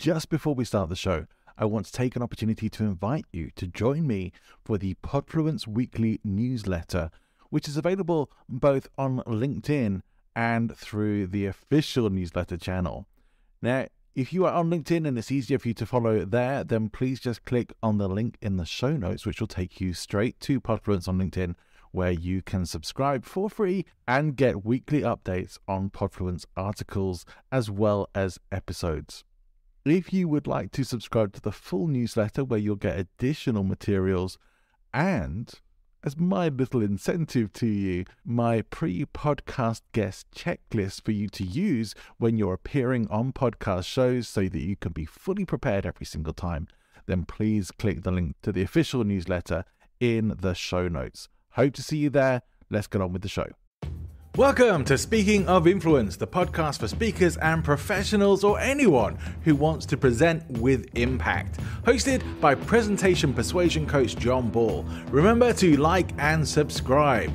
just before we start the show, I want to take an opportunity to invite you to join me for the Podfluence Weekly newsletter, which is available both on LinkedIn and through the official newsletter channel. Now, if you are on LinkedIn and it's easier for you to follow there, then please just click on the link in the show notes, which will take you straight to Podfluence on LinkedIn, where you can subscribe for free and get weekly updates on Podfluence articles as well as episodes. If you would like to subscribe to the full newsletter where you'll get additional materials and, as my little incentive to you, my pre-podcast guest checklist for you to use when you're appearing on podcast shows so that you can be fully prepared every single time, then please click the link to the official newsletter in the show notes. Hope to see you there. Let's get on with the show. Welcome to Speaking of Influence, the podcast for speakers and professionals or anyone who wants to present with impact. Hosted by presentation persuasion coach John Ball. Remember to like and subscribe.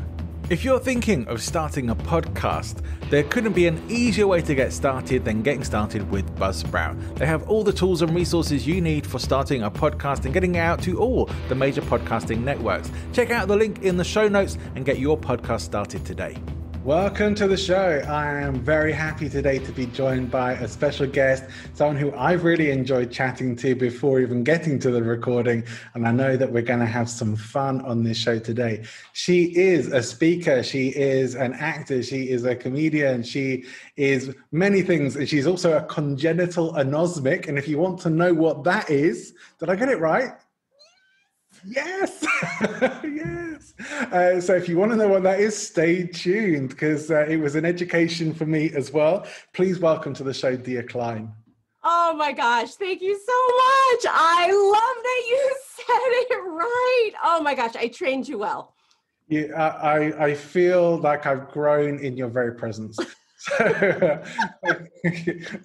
If you're thinking of starting a podcast, there couldn't be an easier way to get started than getting started with Buzzsprout. They have all the tools and resources you need for starting a podcast and getting it out to all the major podcasting networks. Check out the link in the show notes and get your podcast started today. Welcome to the show. I am very happy today to be joined by a special guest, someone who I've really enjoyed chatting to before even getting to the recording, and I know that we're going to have some fun on this show today. She is a speaker, she is an actor, she is a comedian, she is many things, and she's also a congenital anosmic, and if you want to know what that is, did I get it right? Yes. Yes. So if you want to know what that is, stay tuned because it was an education for me as well. Please welcome to the show, Dia Klein. Oh my gosh. Thank you so much. I love that you said it right. Oh my gosh. I trained you well. Yeah, I feel like I've grown in your very presence. So,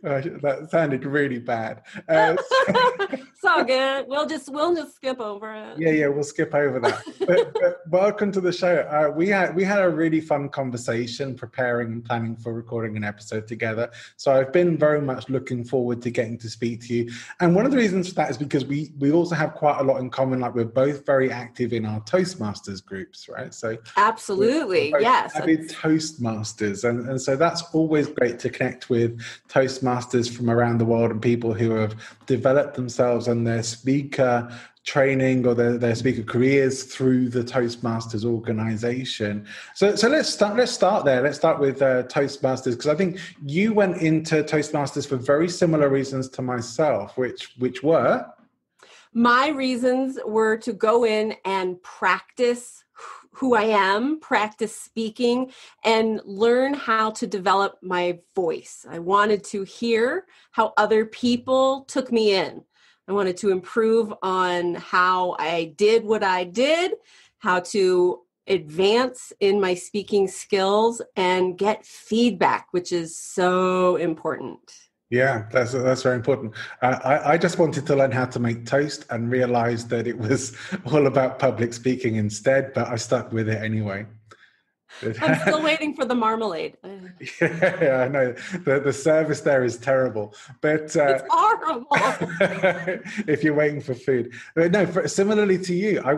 that sounded really bad. It's all good. We'll just skip over it. Yeah, we'll skip over that. But welcome to the show. We had a really fun conversation preparing and planning for recording an episode together. So I've been very much looking forward to getting to speak to you. And one of the reasons for that is because we also have quite a lot in common. Like we're both very active in our Toastmasters groups, right? So absolutely, we're yes. Avid Toastmasters, and so that's always great to connect with Toastmasters from around the world and people who have developed themselves and their speaker training or their speaker careers through the Toastmasters organization. So let's start there. Let's start with Toastmasters, because I think you went into Toastmasters for very similar reasons to myself, which were? My reasons were to go in and practice who I am, practice speaking, and learn how to develop my voice. I wanted to hear how other people took me in. I wanted to improve on how I did what I did, how to advance in my speaking skills, and get feedback, which is so important. Yeah, that's very important. I just wanted to learn how to make toast and realized that it was all about public speaking instead, but I stuck with it anyway. I'm still waiting for the marmalade. Yeah, I know. The service there is terrible. But it's horrible. If you're waiting for food. But no, similarly to you, I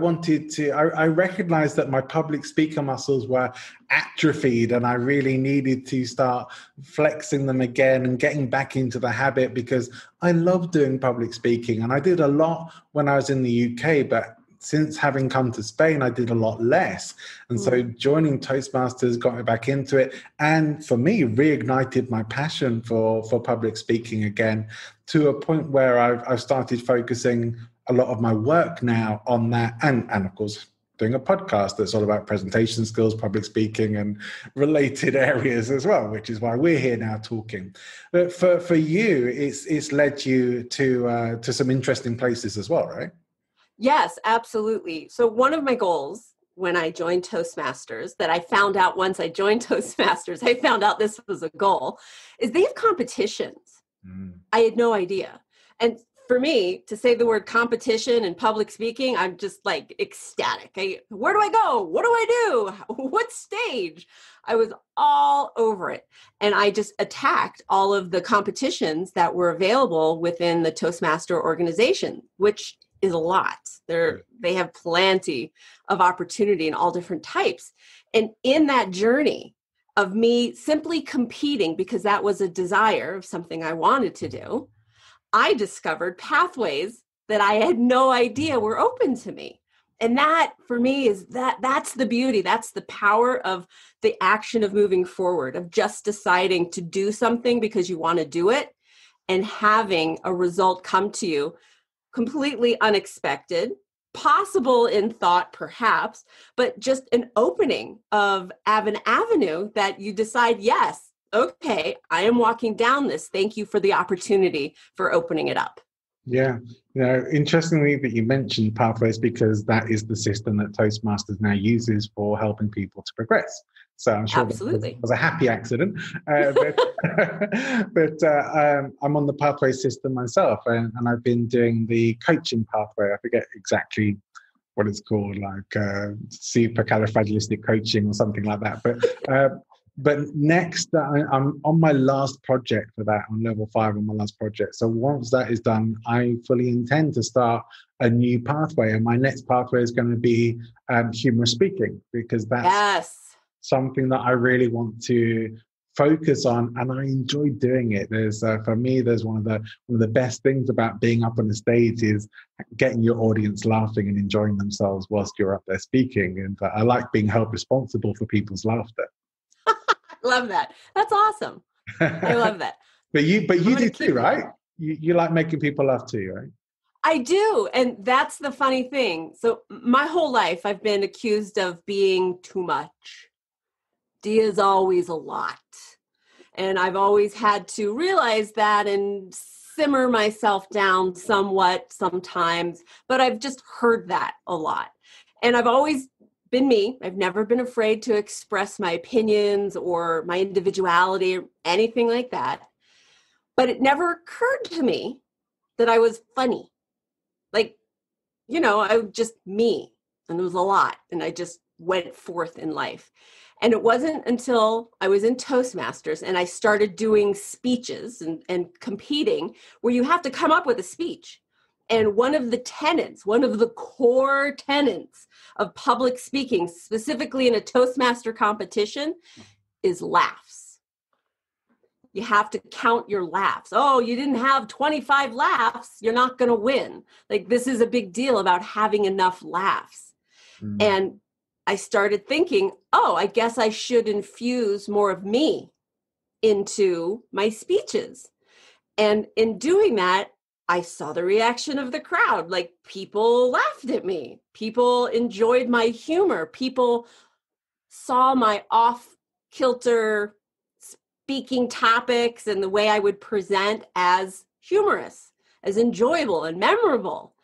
recognized that my public speaker muscles were atrophied and I really needed to start flexing them again and getting back into the habit because I love doing public speaking. And I did a lot when I was in the UK, but since having come to Spain, I did a lot less. And so joining Toastmasters got me back into it. And for me, reignited my passion for public speaking again to a point where I've started focusing a lot of my work now on that. And of course, doing a podcast that's all about presentation skills, public speaking, and related areas as well, which is why we're here now talking. But for you, it's led you to some interesting places as well, right? Yes, absolutely. So one of my goals when I joined Toastmasters that I found out once I joined Toastmasters, I found out this was a goal, is they have competitions. I had no idea. And for me to say the word competition and public speaking, I'm just like ecstatic. Where do I go? What do I do? What stage? I was all over it. And I just attacked all of the competitions that were available within the Toastmaster organization, which is a lot. They have plenty of opportunity in all different types. And in that journey of me simply competing, because that was a desire of something I wanted to do, I discovered pathways that I had no idea were open to me. And that for me is that's the beauty. That's the power of the action of moving forward, of just deciding to do something because you want to do it and having a result come to you completely unexpected, possible in thought perhaps, but just an opening of an avenue that you decide, yes, okay, I am walking down this. Thank you for the opportunity for opening it up. Yeah. Interestingly that you mentioned pathways, because that is the system that Toastmasters now uses for helping people to progress. So I'm sure that was a happy accident. But I'm on the pathway system myself, and I've been doing the coaching pathway. I forget exactly what it's called, like supercalifragilistic coaching or something like that. But next, I'm on my last project for that, on level 5 on my last project. So once that is done, I fully intend to start a new pathway. And my next pathway is going to be humorous speaking, because that's something that I really want to focus on, and I enjoy doing it. There's for me, there's one of the best things about being up on the stage is getting your audience laughing and enjoying themselves whilst you're up there speaking. And I like being held responsible for people's laughter. Love that. That's awesome. I love that. But you do too, right? You like making people laugh too, right? I do. And that's the funny thing. So my whole life, I've been accused of being too much. D is always a lot. And I've always had to realize that and simmer myself down somewhat sometimes. But I've just heard that a lot. And I've always been me. I've never been afraid to express my opinions or my individuality or anything like that. But it never occurred to me that I was funny. Like, I was just me, and it was a lot. And I just went forth in life. And it wasn't until I was in Toastmasters and I started doing speeches and competing where you have to come up with a speech. And one of the core tenets of public speaking, specifically in a Toastmaster competition, is laughs. You have to count your laughs. Oh, you didn't have 25 laughs, you're not going to win. Like, this is a big deal about having enough laughs. Mm. And I started thinking, I guess I should infuse more of me into my speeches. And in doing that, I saw the reaction of the crowd. Like, people laughed at me. People enjoyed my humor. People saw my off-kilter speaking topics and the way I would present as humorous, as enjoyable and memorable.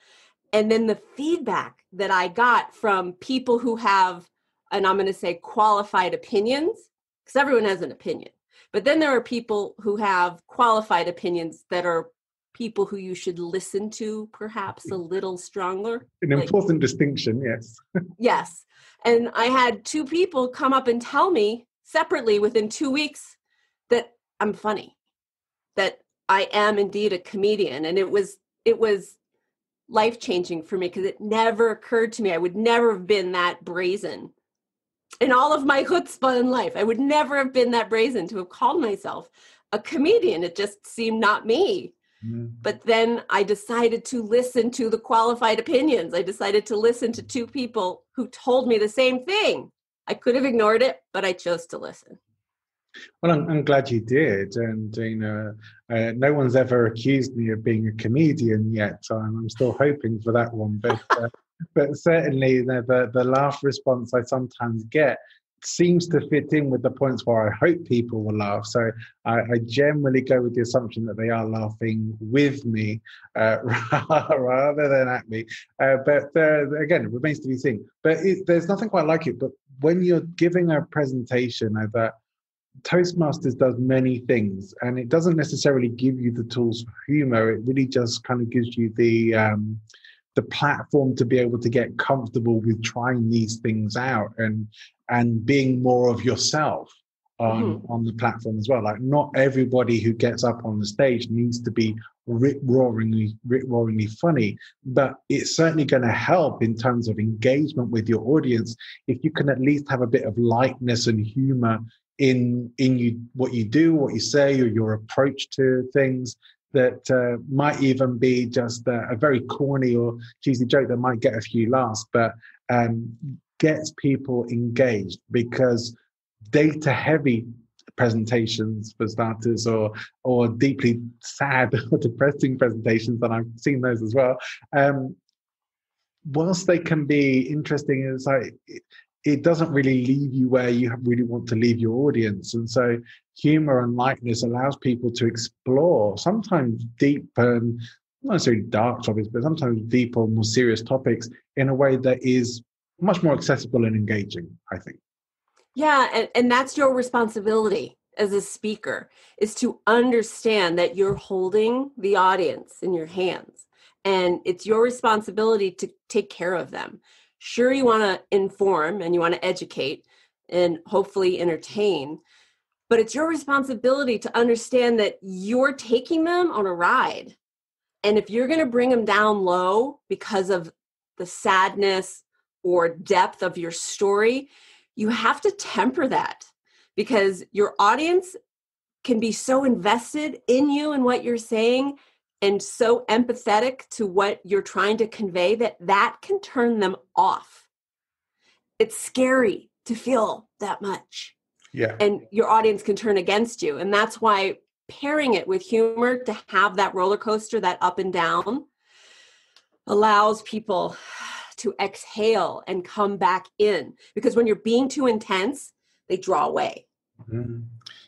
And then the feedback that I got from people who have, and I'm going to say qualified opinions, because everyone has an opinion. But then there are people who have qualified opinions that are people who you should listen to perhaps a little stronger. An important distinction, yes. Yes. And I had 2 people come up and tell me separately within 2 weeks that I'm funny, that I am indeed a comedian. And it was life-changing for me, because it never occurred to me. I would never have been that brazen. In all of my chutzpah in life, I would never have been that brazen to have called myself a comedian. It just seemed not me. Mm-hmm. But then I decided to listen to the qualified opinions. I decided to listen to 2 people who told me the same thing. I could have ignored it, but I chose to listen. Well, I'm glad you did. And, no one's ever accused me of being a comedian yet. So I'm still hoping for that one. But certainly the laugh response I sometimes get seems to fit in with the points where I hope people will laugh. So I generally go with the assumption that they are laughing with me rather than at me. But again, it remains to be seen. But there's nothing quite like it. But when you're giving a presentation that Toastmasters does many things, and it doesn't necessarily give you the tools for humor. It really just kind of gives you the platform to be able to get comfortable with trying these things out and being more of yourself on the platform as well. Like, not everybody who gets up on the stage needs to be rip-roaringly funny, but it's certainly going to help in terms of engagement with your audience if you can at least have a bit of lightness and humor in you, what you do, what you say, or your approach to things that might even be just a very corny or cheesy joke that might get a few laughs, but gets people engaged. Because data-heavy presentations, for starters, or deeply sad or depressing presentations, and I've seen those as well, whilst they can be interesting, it's like it doesn't really leave you where you really want to leave your audience. And so humor and lightness allows people to explore sometimes deep and not necessarily dark topics, but sometimes deep or more serious topics in a way that is much more accessible and engaging, I think. Yeah, and that's your responsibility as a speaker, is to understand that you're holding the audience in your hands, and it's your responsibility to take care of them. Sure, you want to inform and you want to educate and hopefully entertain, but it's your responsibility to understand that you're taking them on a ride. And if you're going to bring them down low because of the sadness or depth of your story, you have to temper that, because your audience can be so invested in you and what you're saying and so empathetic to what you're trying to convey that can turn them off. It's scary to feel that much. Yeah. And your audience can turn against you. And that's why pairing it with humor, to have that roller coaster, that up and down, allows people to exhale and come back in. Because when you're being too intense, they draw away. Mm-hmm.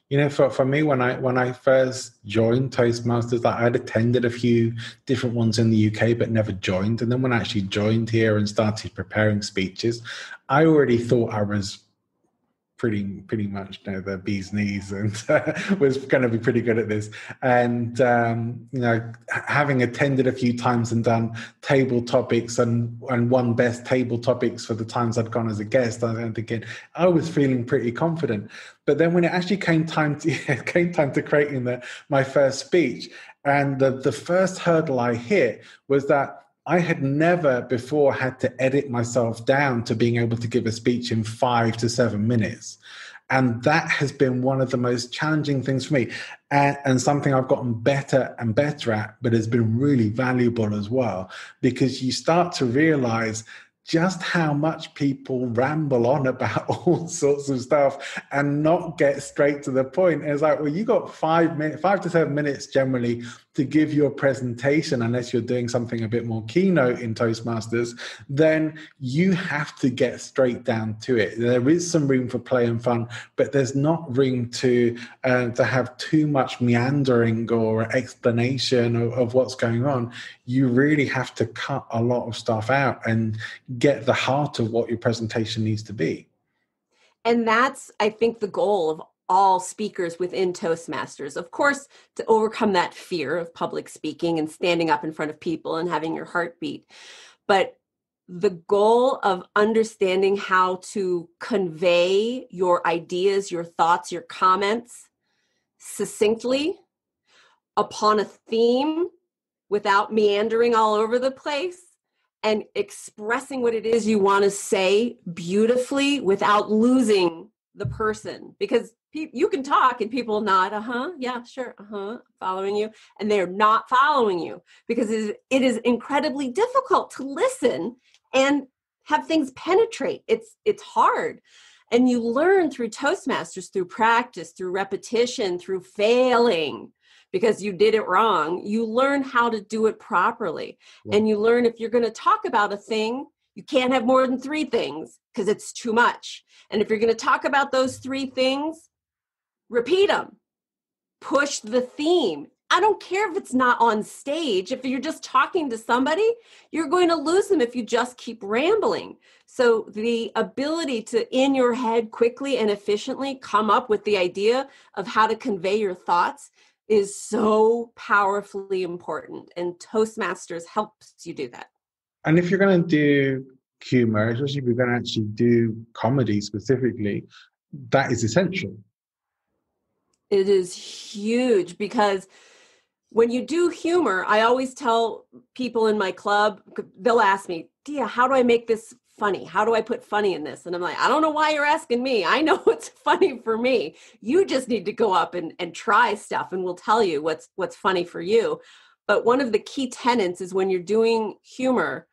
You know, for me, when I first joined Toastmasters, I had attended a few different ones in the UK, but never joined. And then when I actually joined here and started preparing speeches, I already thought I was pretty much, you know, the bee's knees, and was going to be pretty good at this. And you know, having attended a few times and done table topics and won best table topics for the times I'd gone as a guest, I'm thinking I was feeling pretty confident. But then when it actually came time to creating my first speech, and the first hurdle I hit was that I had never before had to edit myself down to being able to give a speech in 5 to 7 minutes. And that has been one of the most challenging things for me, and something I've gotten better and better at, but has been really valuable as well, because you start to realize just how much people ramble on about all sorts of stuff and not get straight to the point. It's like, well, you got 5 to 7 minutes generally to give your presentation, unless you're doing something a bit more keynote in Toastmasters, then you have to get straight down to it. There is some room for play and fun, but there's not room to have too much meandering or explanation of what's going on. You really have to cut a lot of stuff out and get the heart of what your presentation needs to be. And that's, I think, the goal of all speakers within Toastmasters. Of course, to overcome that fear of public speaking and standing up in front of people and having your heart beat. But the goal of understanding how to convey your ideas, your thoughts, your comments succinctly upon a theme without meandering all over the place, and expressing what it is you want to say beautifully without losing the person. Because you can talk and people nod, yeah, sure, following you, and they're not following you, because it is incredibly difficult to listen and have things penetrate. It's hard. And you learn through Toastmasters, through practice, through repetition, through failing, because you did it wrong. You learn how to do it properly. Yeah. And you learn, if you're going to talk about a thing, you can't have more than 3 things because it's too much. And if you're going to talk about those 3 things, repeat them. Push the theme. I don't care if it's not on stage. If you're just talking to somebody, you're going to lose them if you just keep rambling. So the ability to, in your head, quickly and efficiently come up with the idea of how to convey your thoughts is so powerfully important. And Toastmasters helps you do that. And if you're going to do humor, especially if you're going to actually do comedy specifically, that is essential. It is huge, because when you do humor, I always tell people in my club, they'll ask me, Dia, how do I make this funny? How do I put funny in this? And I'm like, I don't know why you're asking me. I know what's funny for me. You just need to go up and try stuff, and we'll tell you what's funny for you. But one of the key tenets is when you're doing humor,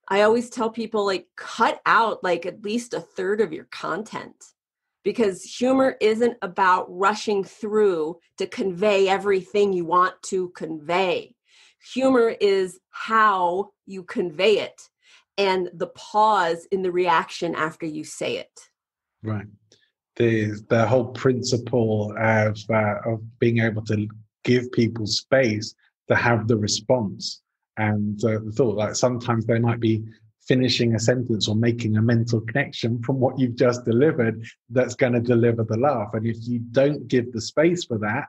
I always tell people, like, cut out like at least a third of your content. Because humor isn't about rushing through to convey everything you want to convey. Humor is how you convey it and the pause in the reaction after you say it. Right. The whole principle of being able to give people space to have the response. And the thought, like, sometimes they might be finishing a sentence or making a mental connection from what you've just delivered that's going to deliver the laugh. And if you don't give the space for that,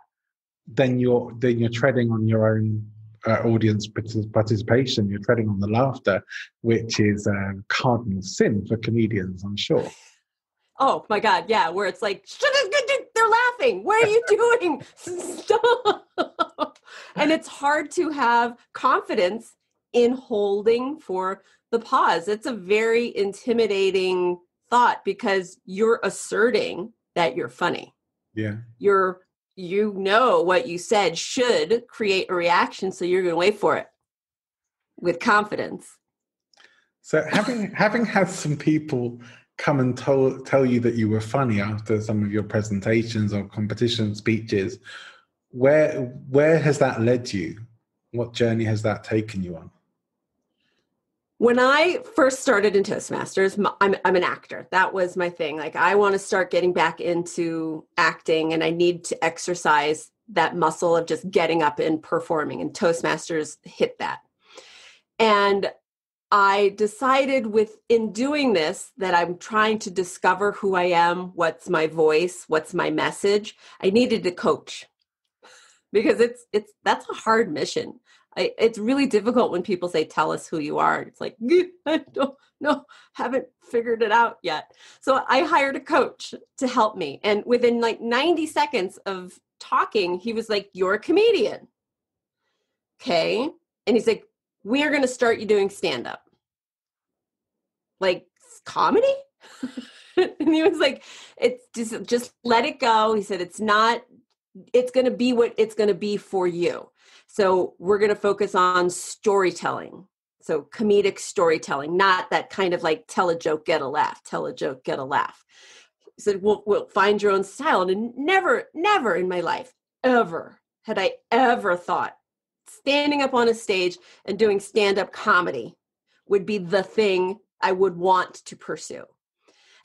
then you're treading on your own audience participation. You're treading on the laughter, which is a cardinal sin for comedians, I'm sure. Oh my God, yeah, where it's like, they're laughing. What are you doing? Stop. And it's hard to have confidence in holding for the pause. It's a very intimidating thought, because you're asserting that you're funny. Yeah. You know what you said should create a reaction, so you're going to wait for it with confidence. So having had some people come and tell you that you were funny after some of your presentations or competition speeches, where has that led you? What journey has that taken you on? When I first started in Toastmasters, I'm an actor. That was my thing. Like, I want to start getting back into acting, and I need to exercise that muscle of just getting up and performing. And Toastmasters hit that. And I decided in doing this that I'm trying to discover who I am, what's my voice, what's my message. I needed to coach, because that's a hard mission. It's really difficult when people say, tell us who you are. It's like, I don't know, haven't figured it out yet. So I hired a coach to help me. And within like 90 seconds of talking, he was like, you're a comedian. Okay. And he's like, we are going to start you doing stand-up. Like, comedy? And he was like, it's just let it go. He said, it's going to be what it's going to be for you. So we're going to focus on storytelling. So comedic storytelling, not that kind of like tell a joke, get a laugh, tell a joke, get a laugh. He said, we'll find your own style. And never in my life, ever had I ever thought standing up on a stage and doing stand-up comedy would be the thing I would want to pursue.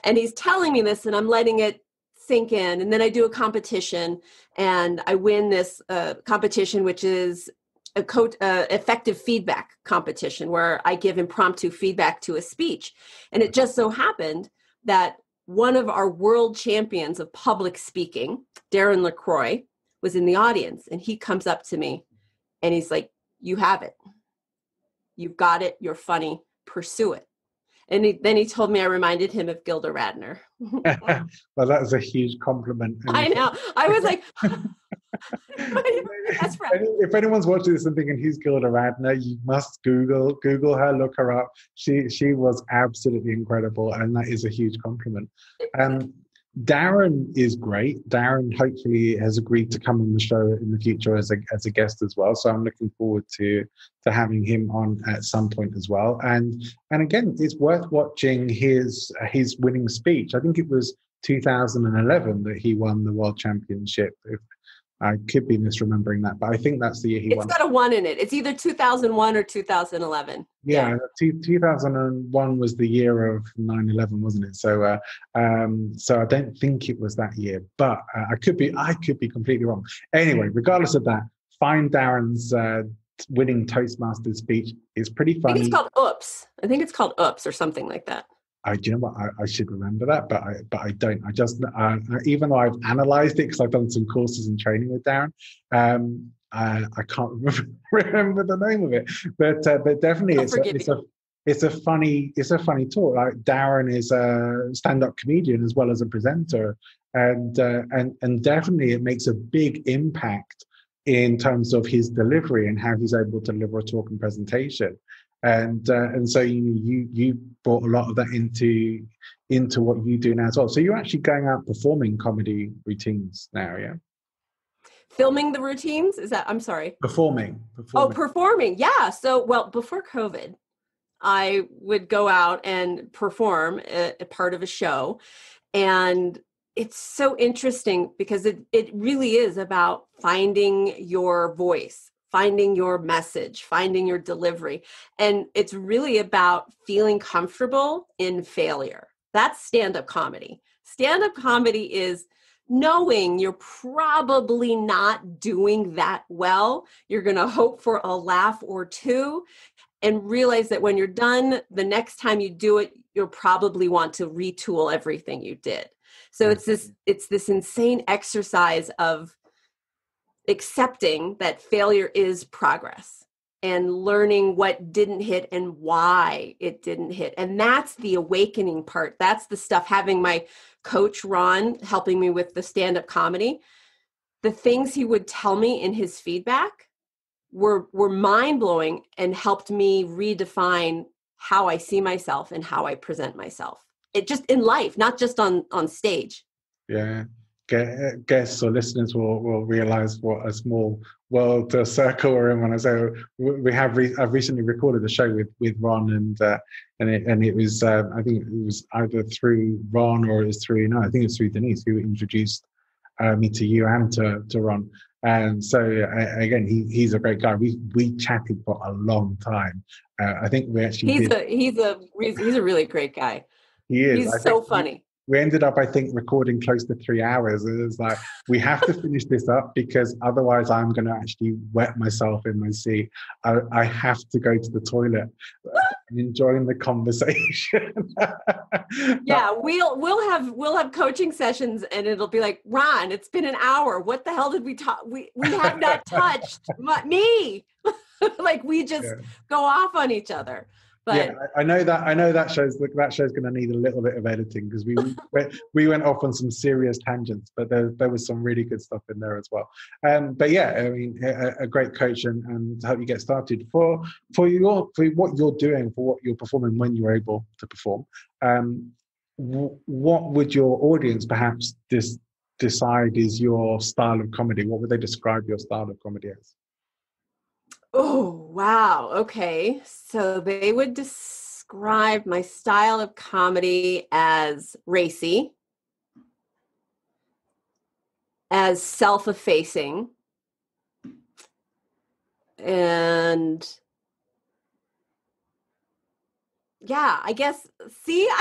And he's telling me this, and I'm letting it sink in. And then I do a competition, and I win this competition, which is effective feedback competition, where I give impromptu feedback to a speech. And it just so happened that one of our world champions of public speaking, Darren LaCroix, was in the audience, and he comes up to me and he's like, you have it. You've got it. You're funny. Pursue it. And then he told me I reminded him of Gilda Radner. Well, that was a huge compliment. I know. I was like, if anyone's watching this and thinking, who's Gilda Radner, you must Google her, look her up. She was absolutely incredible, and that is a huge compliment. Darren is great. Darren hopefully has agreed to come on the show in the future as a guest as well. So I'm looking forward to having him on at some point as well. And again, it's worth watching his winning speech. I think it was 2011 that he won the World Championship. I could be misremembering that, but I think that's the year he won. It's got a 1 in it. It's either 2001 or 2011. Yeah. 2001 was the year of 9/11, wasn't it? So I don't think it was that year, but I could be completely wrong. Anyway, regardless of that, find Darren's winning Toastmasters speech. It's pretty funny. I think it's called Oops. I think it's called Oops or something like that. Do you know what? I should remember that, but I don't. I just even though I've analysed it because I've done some courses and training with Darren, I can't remember the name of it. But definitely, it's a funny talk. Like Darren is a stand-up comedian as well as a presenter, and definitely it makes a big impact in terms of his delivery and how he's able to deliver a talk and presentation. And so you brought a lot of that into what you do now as well. So you're actually going out performing comedy routines now, yeah? Filming the routines? Is that, I'm sorry. Performing. Oh, performing. Yeah. So, well, before COVID, I would go out and perform a part of a show. And it's so interesting because it really is about finding your voice, finding your message, finding your delivery. And it's really about feeling comfortable in failure. That's stand-up comedy. Stand-up comedy is knowing you're probably not doing that well. You're going to hope for a laugh or two and realize that when you're done, the next time you do it, you'll probably want to retool everything you did. So it's this insane exercise of accepting that failure is progress and learning what didn't hit and why it didn't hit. And that's the awakening part. That's the stuff, having my coach, Ron, helping me with the stand-up comedy. The things he would tell me in his feedback were mind-blowing and helped me redefine how I see myself and how I present myself. It just in life, not just on stage. Yeah. Guests or listeners will realize what a small world circle we're in when I say I've recently recorded a show with Ron and it was I think it was either through Ron or it was through I think it was through Denise who introduced me to you and to Ron. And so again, he's a great guy. We chatted for a long time. I think we actually he's a really great guy. He is. He's so funny. We ended up, I think, recording close to 3 hours. It was like, we have to finish this up because otherwise I'm going to actually wet myself in my seat. I have to go to the toilet. I'm enjoying the conversation. Yeah, we'll have coaching sessions and it'll be like, Ron, it's been an hour. What the hell did we talk? We have not touched me. Like we just go off on each other. But yeah, I know that show's going to need a little bit of editing because we went off on some serious tangents, but there was some really good stuff in there as well. But yeah, I mean, a great coach and to help you get started for what you're doing, for what you're performing when you're able to perform. What would your audience perhaps decide is your style of comedy? What would they describe your style of comedy as? Oh, wow. Okay. So they would describe my style of comedy as racy, as self-effacing, and yeah, I guess, see, you're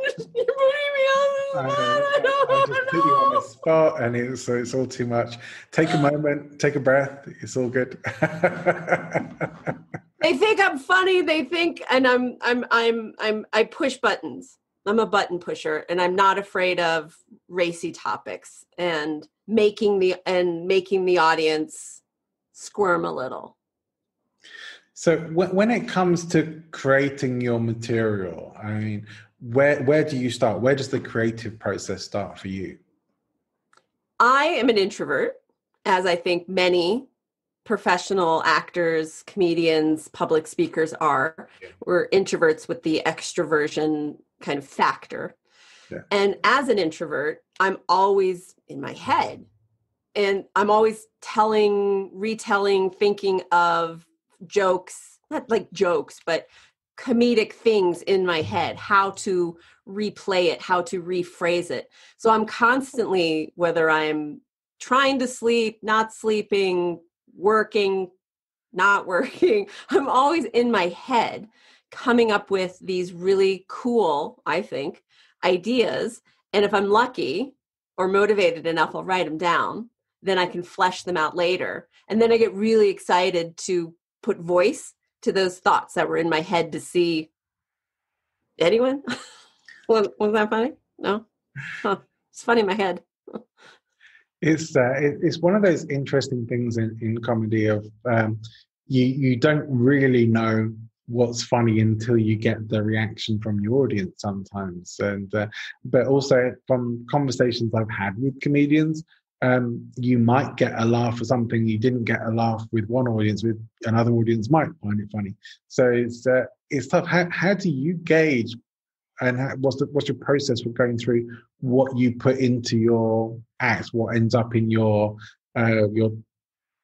putting me on the spot. I just put you on the spot and it's all too much. Take a moment, take a breath. It's all good. They think I'm funny. They think, and I push buttons. I'm a button pusher and I'm not afraid of racy topics and making the audience squirm a little. So when it comes to creating your material, I mean, where do you start? Where does the creative process start for you? I am an introvert, as I think many professional actors, comedians, public speakers are. Yeah. We're introverts with the extroversion kind of factor. Yeah. And as an introvert, I'm always in my head. And I'm always retelling, thinking of jokes, not like jokes, but comedic things in my head, how to replay it, how to rephrase it. So I'm constantly, whether I'm trying to sleep, not sleeping, working, not working, I'm always in my head coming up with these really cool, I think, ideas. And if I'm lucky or motivated enough, I'll write them down. then I can flesh them out later. And then I get really excited to put voice to those thoughts that were in my head to see. Anyone? Was that funny? No? Huh. It's funny in my head. It's one of those interesting things in comedy of you don't really know what's funny until you get the reaction from your audience sometimes, and but also from conversations I've had with comedians, you might get a laugh for something you didn't get a laugh with one audience, with another audience might find it funny. So it's tough. How do you gauge, and what's your process for going through what you put into your acts, what ends up in your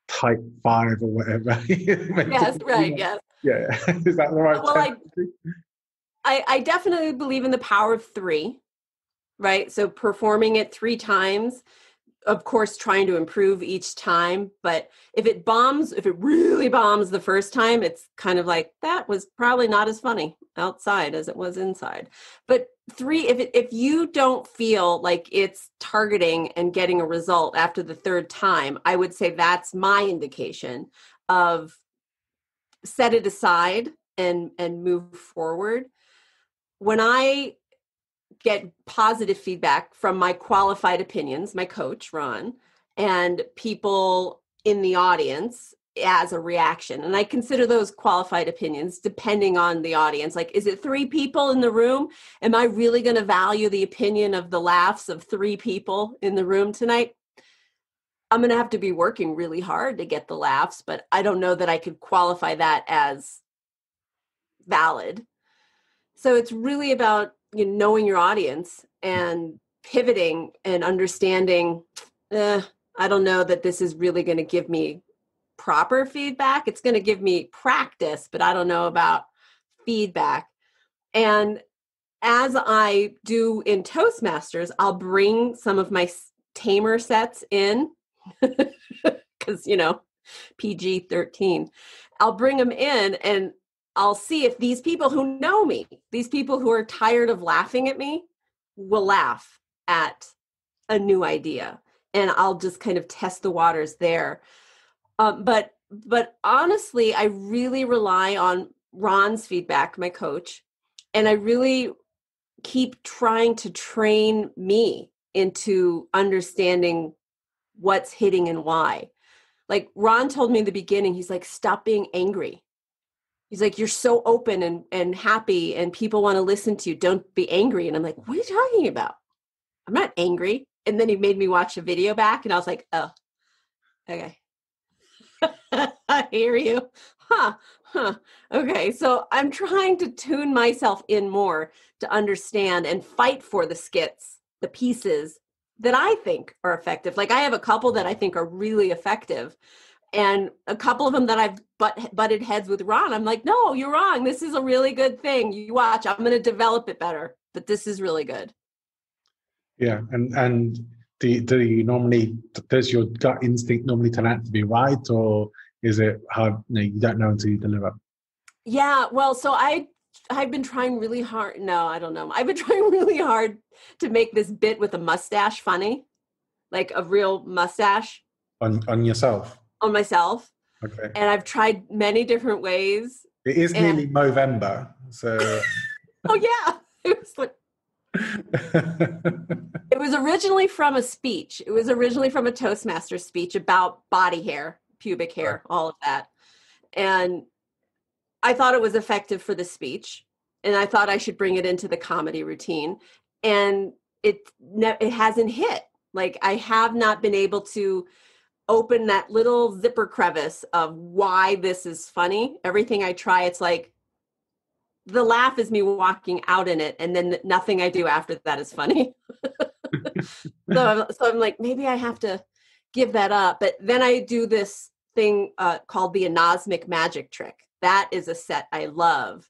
type 5 or whatever? Yes, right. Yes. Yeah. Is that the right Well, I definitely believe in the power of 3, right? So performing it 3 times, of course, trying to improve each time. But if it really bombs the first time, it's kind of like, that was probably not as funny outside as it was inside. But 3, if you don't feel like it's targeting and getting a result after the 3rd time, I would say that's my indication of set it aside and move forward. When I get positive feedback from my qualified opinions, my coach, Ron, and people in the audience as a reaction, and I consider those qualified opinions depending on the audience. Like, is it 3 people in the room? Am I really going to value the opinion of the laughs of 3 people in the room tonight? I'm going to have to be working really hard to get the laughs, but I don't know that I could qualify that as valid. So it's really about knowing your audience and pivoting and understanding, I don't know that this is really going to give me proper feedback. It's going to give me practice, but I don't know about feedback. And as I do in Toastmasters, I'll bring some of my tamer sets in because, PG-13. I'll bring them in and I'll see if these people who know me, these people who are tired of laughing at me, will laugh at a new idea. And I'll just kind of test the waters there. But honestly, I really rely on Ron's feedback, my coach, and I really keep trying to train me into understanding what's hitting and why. Like Ron told me in the beginning, he's like, stop being angry. He's like, you're so open and happy and people want to listen to you. Don't be angry. And I'm like, what are you talking about? I'm not angry. And then he made me watch a video back and I was like, oh, okay. I hear you. Huh. Okay. So I'm trying to tune myself in more to understand and fight for the skits, the pieces that I think are effective. Like I have a couple that I think are really effective. And a couple of them that I've butted heads with Ron, I'm like, no, you're wrong. This is a really good thing. You watch, I'm going to develop it better. But this is really good. Yeah. And do you normally, does your gut instinct normally turn out to be right? Or is it hard? No, you don't know until you deliver. Yeah. Well, so I've been trying really hard. No, I don't know. I've been trying really hard to make this bit with a mustache funny, like a real mustache. On yourself? On myself. Okay. And I've tried many different ways. It is nearly Movember, so. Oh yeah, it was like. It was originally from a speech. It was originally from a Toastmaster speech about body hair, pubic hair, all of that, and I thought it was effective for the speech, and I thought I should bring it into the comedy routine, and it hasn't hit. Like I have not been able to open that little zipper crevice of why this is funny. Everything I try, it's like the laugh is me walking out in it, and then nothing I do after that is funny. So I'm like, maybe I have to give that up. But then I do this thing called the anosmic magic trick. That is a set I love.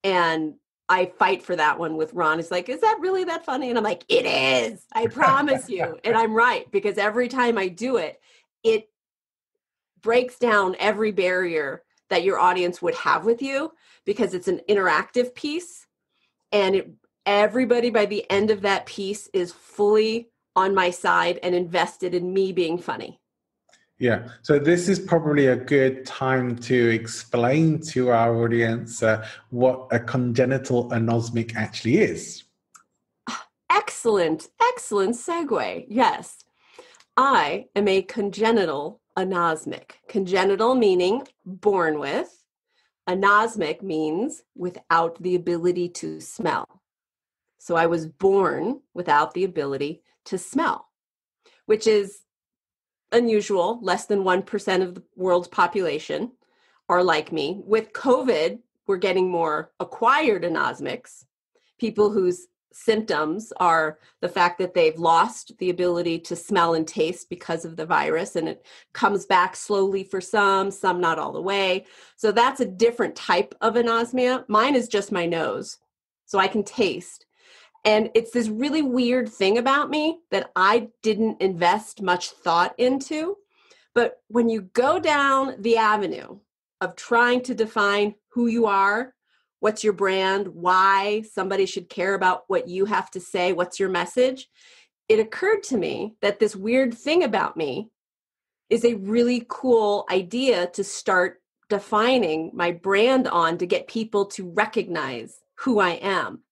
And I fight for that one with Ron. He's like, is that really that funny? And I'm like, it is. I promise you. And I'm right, because every time I do it, it breaks down every barrier that your audience would have with you, because it's an interactive piece. And everybody by the end of that piece is fully on my side and invested in me being funny. Yeah. So this is probably a good time to explain to our audience what a congenital anosmic actually is. Excellent segue. Yes. I am a congenital anosmic. Congenital meaning born with. Anosmic means without the ability to smell. So I was born without the ability to smell, which is unusual. Less than 1% of the world's population are like me. With COVID, we're getting more acquired anosmics, people whose symptoms are the fact that they've lost the ability to smell and taste because of the virus, and it comes back slowly for some not all the way. So that's a different type of anosmia. Mine is just my nose, so I can taste. And it's this really weird thing about me that I didn't invest much thought into. But when you go down the avenue of trying to define who you are, what's your brand, why somebody should care about what you have to say, what's your message, it occurred to me that this weird thing about me is a really cool idea to start defining my brand on, to get people to recognize who I am.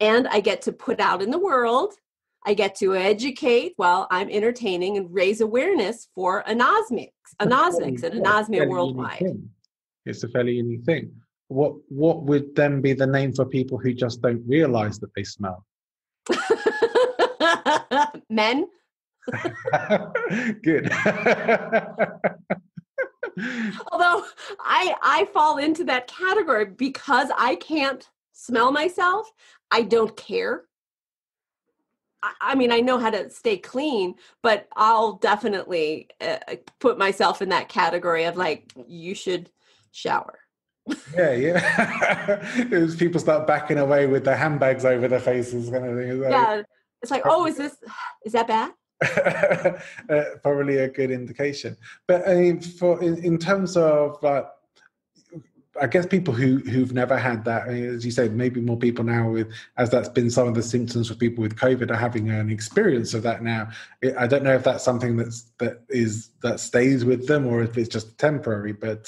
And I get to put out in the world, I get to educate while I'm entertaining and raise awareness for anosmics and anosmia worldwide. It's a fairly unique thing. What would then be the name for people who just don't realize that they smell? Men. Good. Although I fall into that category because I can't smell myself. I don't care. I mean, I know how to stay clean, but I'll definitely put myself in that category of like, you should shower. Yeah. It was people start backing away with their handbags over their faces, kind of thing. Yeah, it's like, oh, is that bad? Probably a good indication. But I mean, in terms of I guess people who've never had that, I mean, as you said, maybe more people now as that's been some of the symptoms for people with COVID are having an experience of that now. I don't know if that's something that stays with them or if it's just temporary, but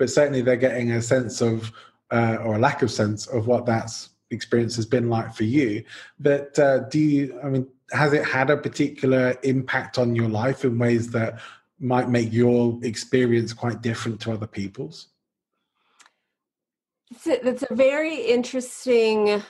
certainly they're getting a sense of or a lack of sense of what that experience has been like for you. But has it had a particular impact on your life in ways that might make your experience quite different to other people's? That's a very interesting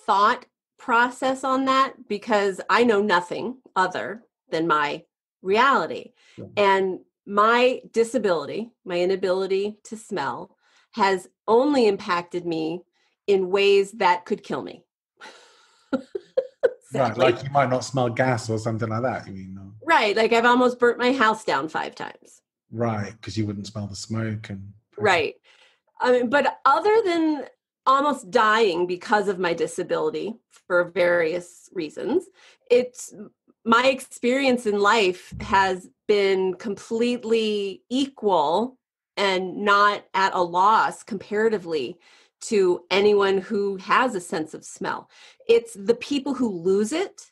thought process on that, because I know nothing other than my reality. Yeah. And my disability, my inability to smell, has only impacted me in ways that could kill me. Right, like you might not smell gas or something like that, you mean? No? Right, like I've almost burnt my house down 5 times. Right, because you wouldn't smell the smoke. Right. I mean, but other than almost dying because of my disability for various reasons, my experience in life has been completely equal and not at a loss comparatively to anyone who has a sense of smell. It's the people who lose it,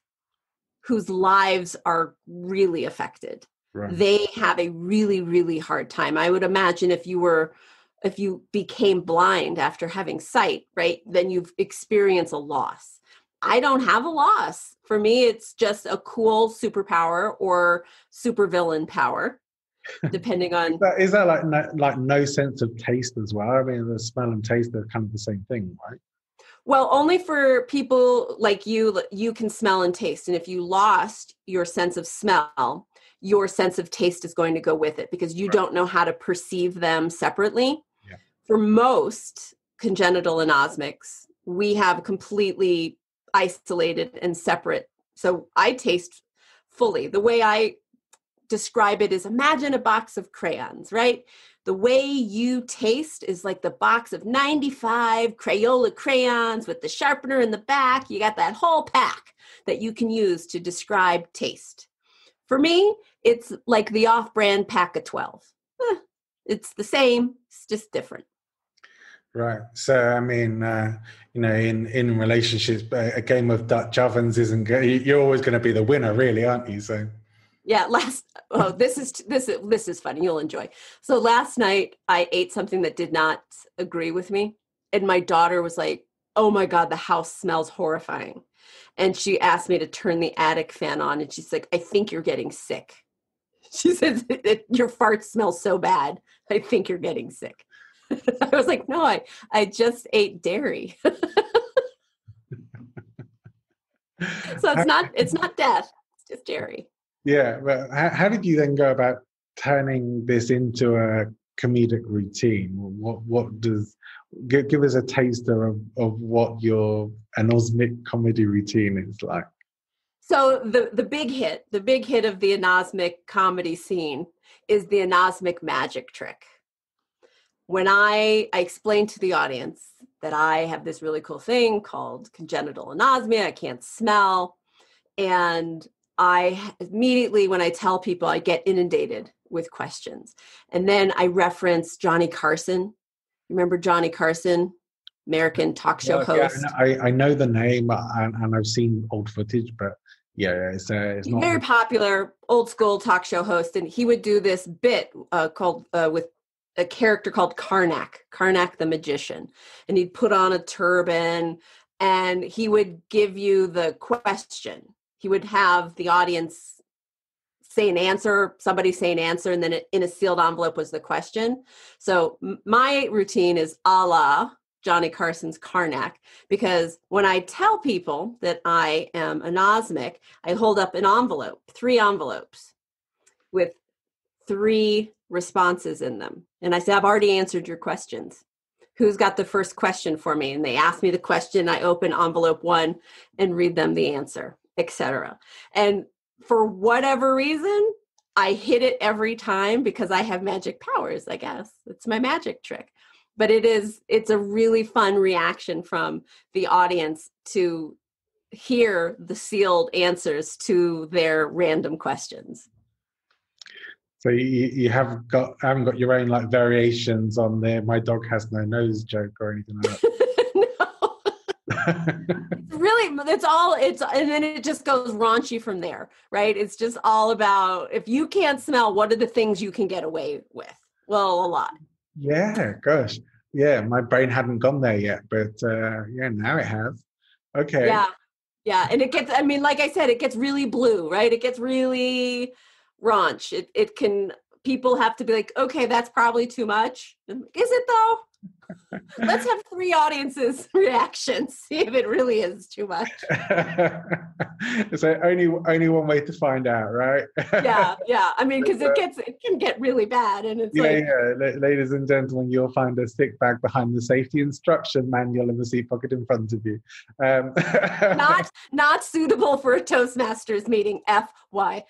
whose lives are really affected. Right. They have a really, really hard time. I would imagine if you became blind after having sight, right, then you've experienced a loss. I don't have a loss. For me, it's just a cool superpower or supervillain power, depending on... Is that like no sense of taste as well? I mean, the smell and taste are kind of the same thing, right? Well, only for people like you can smell and taste. And if you lost your sense of smell, your sense of taste is going to go with it because you don't know how to perceive them separately. Yeah. For most congenital anosmics, we have completely isolated and separate. So I taste fully. The way I describe it is, imagine a box of crayons, right? The way you taste is like the box of 95 Crayola crayons with the sharpener in the back. You got that whole pack that you can use to describe taste. For me, it's like the off-brand pack of 12. It's the same, it's just different. Right. So, I mean, in relationships, a game of Dutch ovens isn't good. You're always going to be the winner, really, aren't you? So. Yeah, this is funny. You'll enjoy. So last night I ate something that did not agree with me, and my daughter was like, "Oh my God, the house smells horrifying," and she asked me to turn the attic fan on, and she's like, "I think you're getting sick." She says, "Your farts smell so bad. I think you're getting sick." I was like, "No, I just ate dairy." So it's not death. It's just dairy. Yeah, but how did you then go about turning this into a comedic routine? What does give us a taster of what your anosmic comedy routine is like? So the big hit of the anosmic comedy scene is the anosmic magic trick. When I explain to the audience that I have this really cool thing called congenital anosmia, I can't smell, and I immediately, when I tell people, I get inundated with questions. And then I reference Johnny Carson. Remember Johnny Carson, American talk show host? Yeah, I know the name, and I've seen old footage, but yeah, it's not very popular old school talk show host. And he would do this bit called with a character called Karnak the magician. And he'd put on a turban and he would give you the question. He would have the audience say an answer, somebody say an answer, and then in a sealed envelope was the question. So my routine is a la Johnny Carson's Karnak, because when I tell people that I am anosmic, I hold up an envelope, 3 envelopes with 3 responses in them. And I say, I've already answered your questions. Who's got the first question for me? And they ask me the question. I open envelope 1 and read them the answer, etc. And for whatever reason, I hit it every time because I have magic powers, I guess. It's my magic trick. But it's a really fun reaction from the audience to hear the sealed answers to their random questions. So you haven't got your own like variations on the "my dog has no nose" joke or anything like that. No. And then it just goes raunchy from there, right? It's just all about, if you can't smell, what are the things you can get away with? Well, a lot. Yeah, gosh. Yeah, my brain hadn't gone there yet, but yeah, now it has. Okay. Yeah. And it gets, I mean, like I said, it gets really blue, right? It gets really raunch. It can, people have to be like, okay, that's probably too much. Is it though? Let's have 3 audiences reactions, see if it really is too much. So only one way to find out, right? Yeah. I mean, because it can get really bad, and it's ladies and gentlemen, you'll find a stick bag behind the safety instruction manual in the seat pocket in front of you. Not suitable for a Toastmasters meeting, FYI.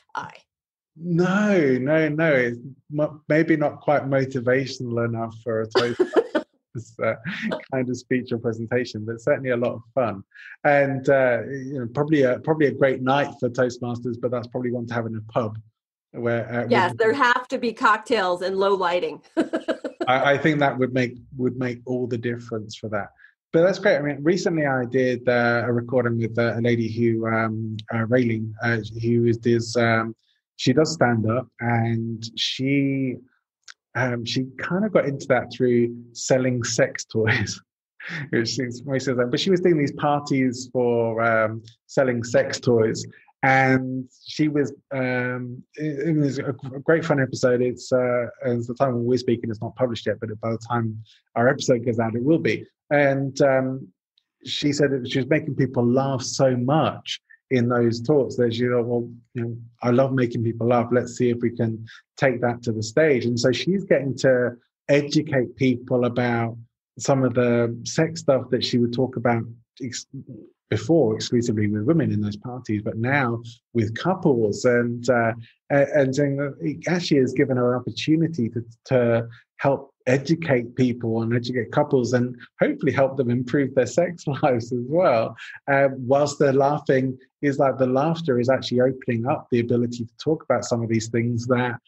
No. It's maybe not quite motivational enough for a Toastmasters kind of speech or presentation, but certainly a lot of fun. And probably a great night for Toastmasters, but that's probably one to have in a pub. Where yes, there have to be cocktails and low lighting. I think that would make all the difference for that. But that's great. I mean, recently I did a recording with a lady who, Raylene, who is this. She does stand up, and she kind of got into that through selling sex toys, which seems most of them. But she was doing these parties for selling sex toys, and she was. It was a great fun episode. It's as the time when we're speaking, it's not published yet, but by the time our episode goes out, it will be. And she said that she was making people laugh so much in those talks that she thought, well, I love making people laugh. Let's see if we can take that to the stage. And so she's getting to educate people about some of the sex stuff that she would talk about before exclusively with women in those parties, but now with couples, and saying that it actually has given her an opportunity to help educate people and educate couples and hopefully help them improve their sex lives as well, whilst they're laughing is like the laughter is actually opening up the ability to talk about some of these things that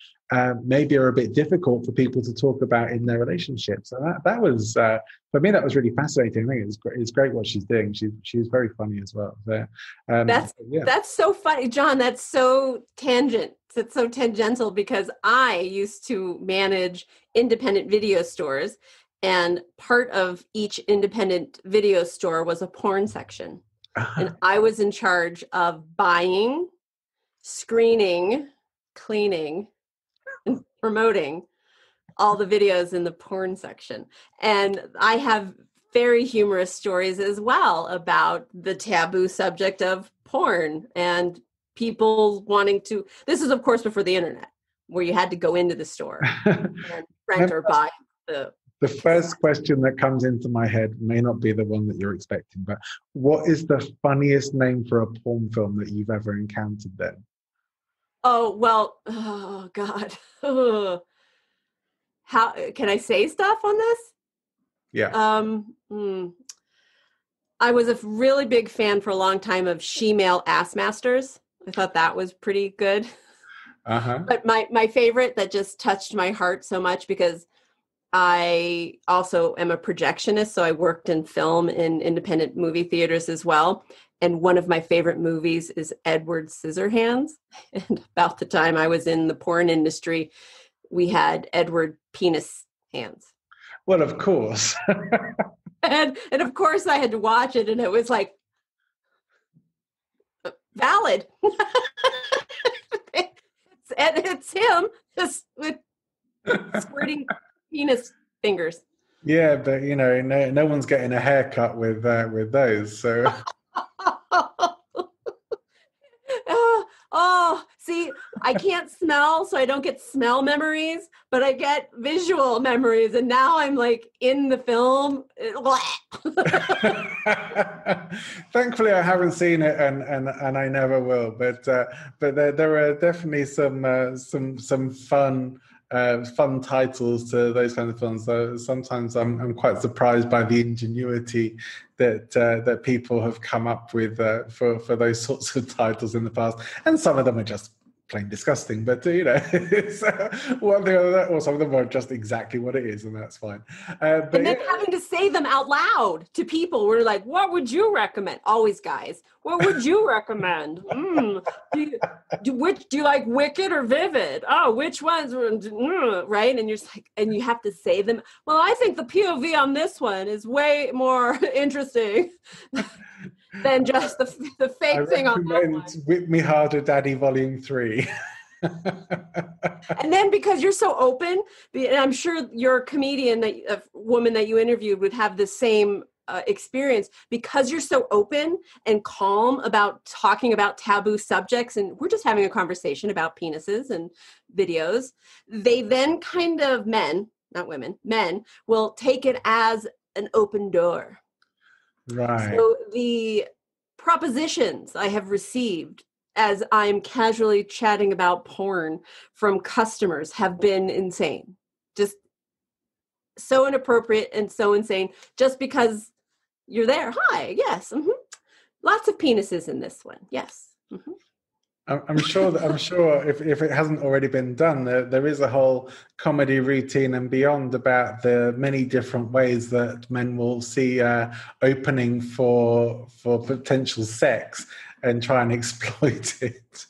maybe are a bit difficult for people to talk about in their relationships. And that was, for me, that was really fascinating. I think it's great what she's doing. She's very funny as well. So, that's so funny, John. That's so tangent. It's so tangential because I used to manage independent video stores, and part of each independent video store was a porn section. And I was in charge of buying, screening, cleaning, and promoting all the videos in the porn section. And I have very humorous stories as well about the taboo subject of porn and people wanting to, this is of course before the internet, where you had to go into the store and rent or buy the first question that comes into my head may not be the one that you're expecting, but what is the funniest name for a porn film that you've ever encountered then? Oh, well, oh God. How can I say stuff on this? Yeah. I was a really big fan for a long time of She-Male Ass Masters. I thought that was pretty good. But my favorite that just touched my heart so much, because I also am a projectionist, so I worked in film in independent movie theaters as well. And one of my favorite movies is Edward Scissorhands. And about the time I was in the porn industry, we had Edward Penis Hands. Well, of course. and of course I had to watch it, and it was like, valid. It's him just with squirting penis fingers. Yeah, but no one's getting a haircut with those. So. See, I can't smell, so I don't get smell memories, but I get visual memories, and now I'm like in the film. Thankfully, I haven't seen it, and I never will. But there are definitely some fun titles to those kinds of films. So sometimes I'm quite surprised by the ingenuity that people have come up with for those sorts of titles in the past, and some of them are just plain disgusting. But it's one thing or that, or some of them are just exactly what it is, and that's fine. And then having to say them out loud to people, we're like, "What would you recommend?" Always, guys, what would you recommend? Do you like Wicked or Vivid? Oh, which ones? Right? And you're just like, and you have to say them. Well, I think the POV on this one is way more interesting than just the fake thing on that one. Whip Me Harder, Daddy, Volume 3. And then because you're so open, and I'm sure your comedian, a woman that you interviewed, would have the same experience, because you're so open and calm about talking about taboo subjects, and we're just having a conversation about penises and videos. They then kind of, men, not women, men will take it as an open door. Right. So the propositions I have received as I'm casually chatting about porn from customers have been insane. Just so inappropriate and so insane, just because you're there. Hi, yes. Mm-hmm. Lots of penises in this one. Yes. Mm-hmm. I'm sure if it hasn't already been done, there is a whole comedy routine and beyond about the many different ways that men will see opening for potential sex and try and exploit it.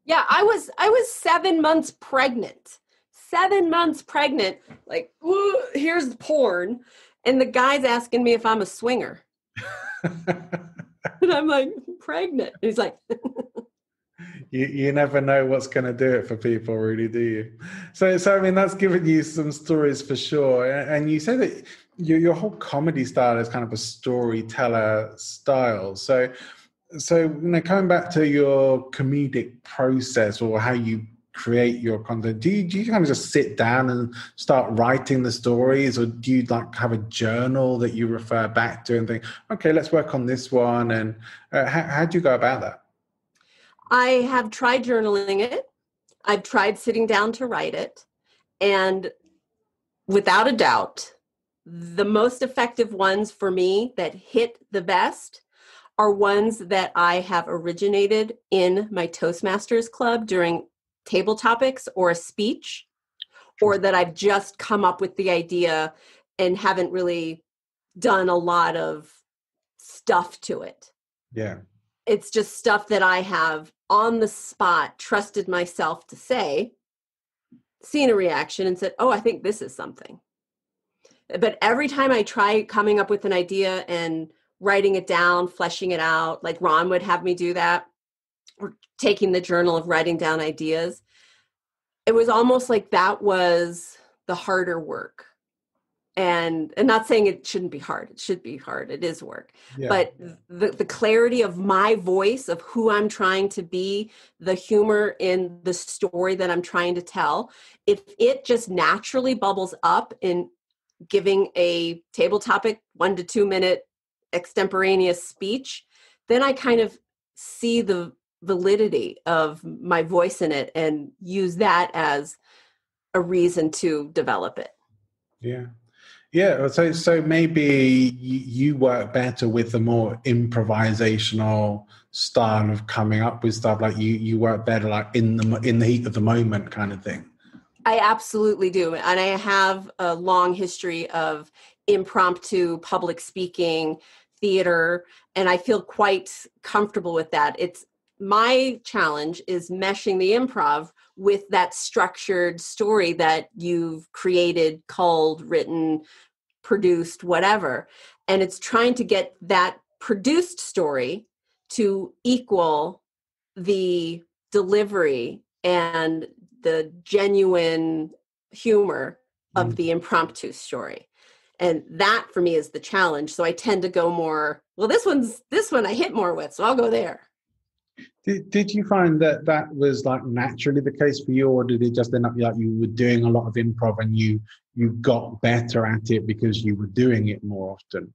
Yeah, I was 7 months pregnant. 7 months pregnant. Like, here's the porn, and the guy's asking me if I'm a swinger, and I'm like, pregnant. And he's like. You never know what's going to do it for people, really, do you? So I mean, that's given you some stories for sure. And you say that your whole comedy style is kind of a storyteller style. So coming back to your comedic process or how you create your content, do you kind of just sit down and start writing the stories, or do you like have a journal that you refer back to and think, okay, let's work on this one? And how do you go about that? I have tried journaling it. I've tried sitting down to write it. And without a doubt, the most effective ones for me that hit the best are ones that I have originated in my Toastmasters club during table topics or a speech, or that I've just come up with the idea and haven't really done a lot of stuff to it. Yeah. It's just stuff that I have on the spot trusted myself to say, seen a reaction and said, oh, I think this is something. But every time I try coming up with an idea and writing it down, fleshing it out, like Ron would have me do that, or taking the journal of writing down ideas, it was almost like that was the harder work. And not saying it shouldn't be hard. It should be hard. It is work. Yeah. But the clarity of my voice, of who I'm trying to be, the humor in the story that I'm trying to tell, if it just naturally bubbles up in giving a table topic 1 to 2 minute extemporaneous speech, then I kind of see the validity of my voice in it and use that as a reason to develop it. Yeah. Yeah, so maybe you work better with the more improvisational style of coming up with stuff. Like you work better like in the heat of the moment kind of thing. I absolutely do, and I have a long history of impromptu public speaking, theater, and I feel quite comfortable with that. It's my challenge is meshing the improv with that structured story that you've created, culled, written, produced, whatever. And it's trying to get that produced story to equal the delivery and the genuine humor of the impromptu story. And that for me is the challenge. So I tend to go more, well, this one I hit more with, so I'll go there. Did you find that was like naturally the case for you, or did it just end up like you were doing a lot of improv and you got better at it because you were doing it more often?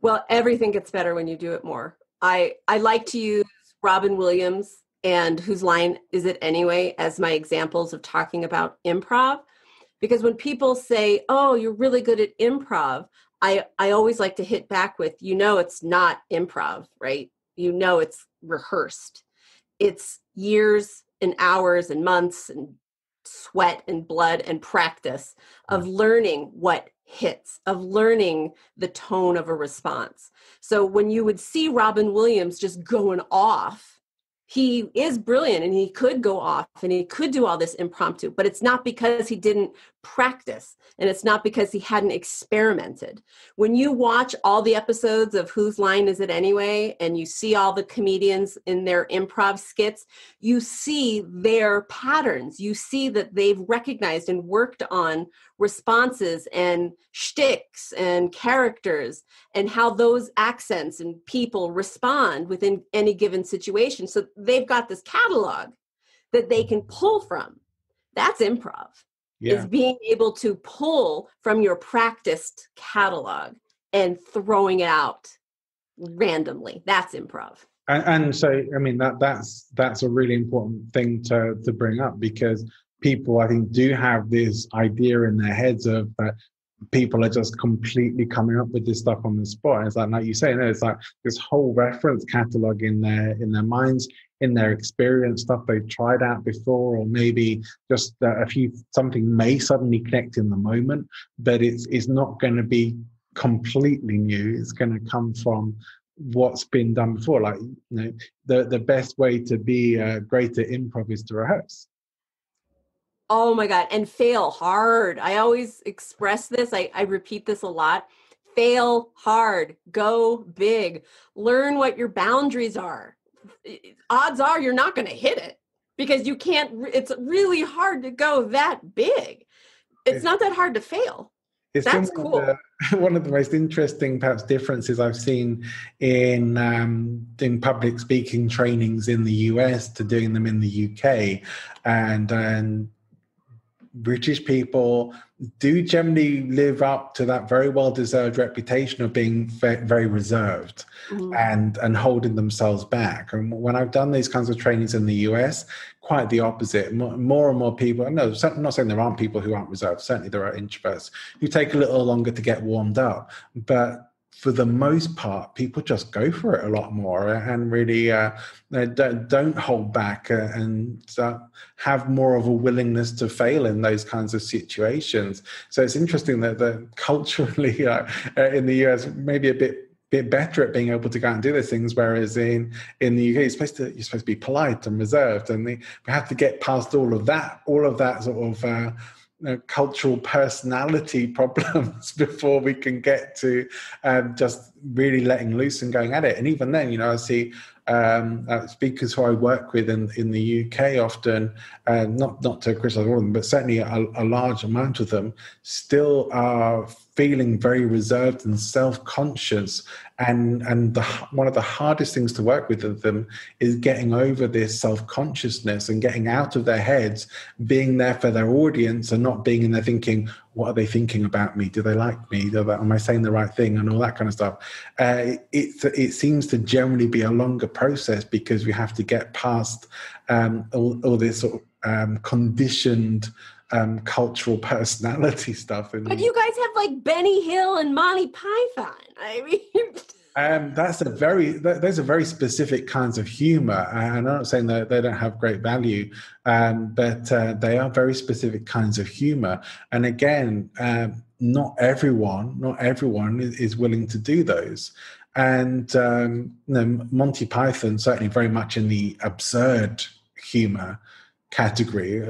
Well, everything gets better when you do it more. I like to use Robin Williams and Whose Line Is It Anyway as my examples of talking about improv, because when people say, oh, you're really good at improv, I always like to hit back with, it's not improv, right? It's rehearsed. It's years and hours and months and sweat and blood and practice of learning what hits, of learning the tone of a response. So when you would see Robin Williams just going off, he is brilliant and he could go off and he could do all this impromptu, but it's not because he didn't practice and it's not because he hadn't experimented. When you watch all the episodes of Whose Line Is It Anyway, and you see all the comedians in their improv skits, you see their patterns. You see that they've recognized and worked on responses and shticks and characters and how those accents and people respond within any given situation. So they've got this catalog that they can pull from. That's improv. Yeah. Is being able to pull from your practiced catalog and throwing it out randomly. That's improv. And so, I mean, that's a really important thing to bring up, because people, I think, do have this idea in their heads of that people are just completely coming up with this stuff on the spot. It's like you say, it's like this whole reference catalog in their minds, in their experience, stuff they've tried out before, or maybe just something may suddenly connect in the moment, but it's not going to be completely new. It's going to come from what's been done before. Like, the best way to be great at improv is to rehearse. Oh my God. And fail hard. I always express this. I repeat this a lot. Fail hard. Go big. Learn what your boundaries are. Odds are you're not going to hit it, because you can't. It's really hard to go that big. It's not that hard to fail. That's cool. One of the most interesting, perhaps, differences I've seen in public speaking trainings in the US to doing them in the UK, and British people do generally live up to that very well-deserved reputation of being very reserved and holding themselves back. And when I've done these kinds of trainings in the US, quite the opposite. More and more people, no, I'm not saying there aren't people who aren't reserved. Certainly there are introverts who take a little longer to get warmed up. But for the most part, people just go for it a lot more and really don't hold back and have more of a willingness to fail in those kinds of situations. So it's interesting that culturally in the US, maybe a bit better at being able to go out and do those things, whereas in the UK, you're supposed to be polite and reserved, and we have to get past all of that sort of cultural personality problems before we can get to just really letting loose and going at it. And even then, I see speakers who I work with in the UK often, not to criticize all of them, but certainly a large amount of them still are feeling very reserved and self-conscious. And one of the hardest things to work with them is getting over this self-consciousness and getting out of their heads, being there for their audience and not being in there thinking, what are they thinking about me? Do they like me? Am I saying the right thing? And all that kind of stuff. It seems to generally be a longer process because we have to get past all this sort of conditioned cultural personality stuff. But you guys have like Benny Hill and Monty Python. I mean, those are very specific kinds of humor, and I'm not saying that they don't have great value, but they are very specific kinds of humor. And again, not everyone is willing to do those. And Monty Python certainly very much in the absurd humor category,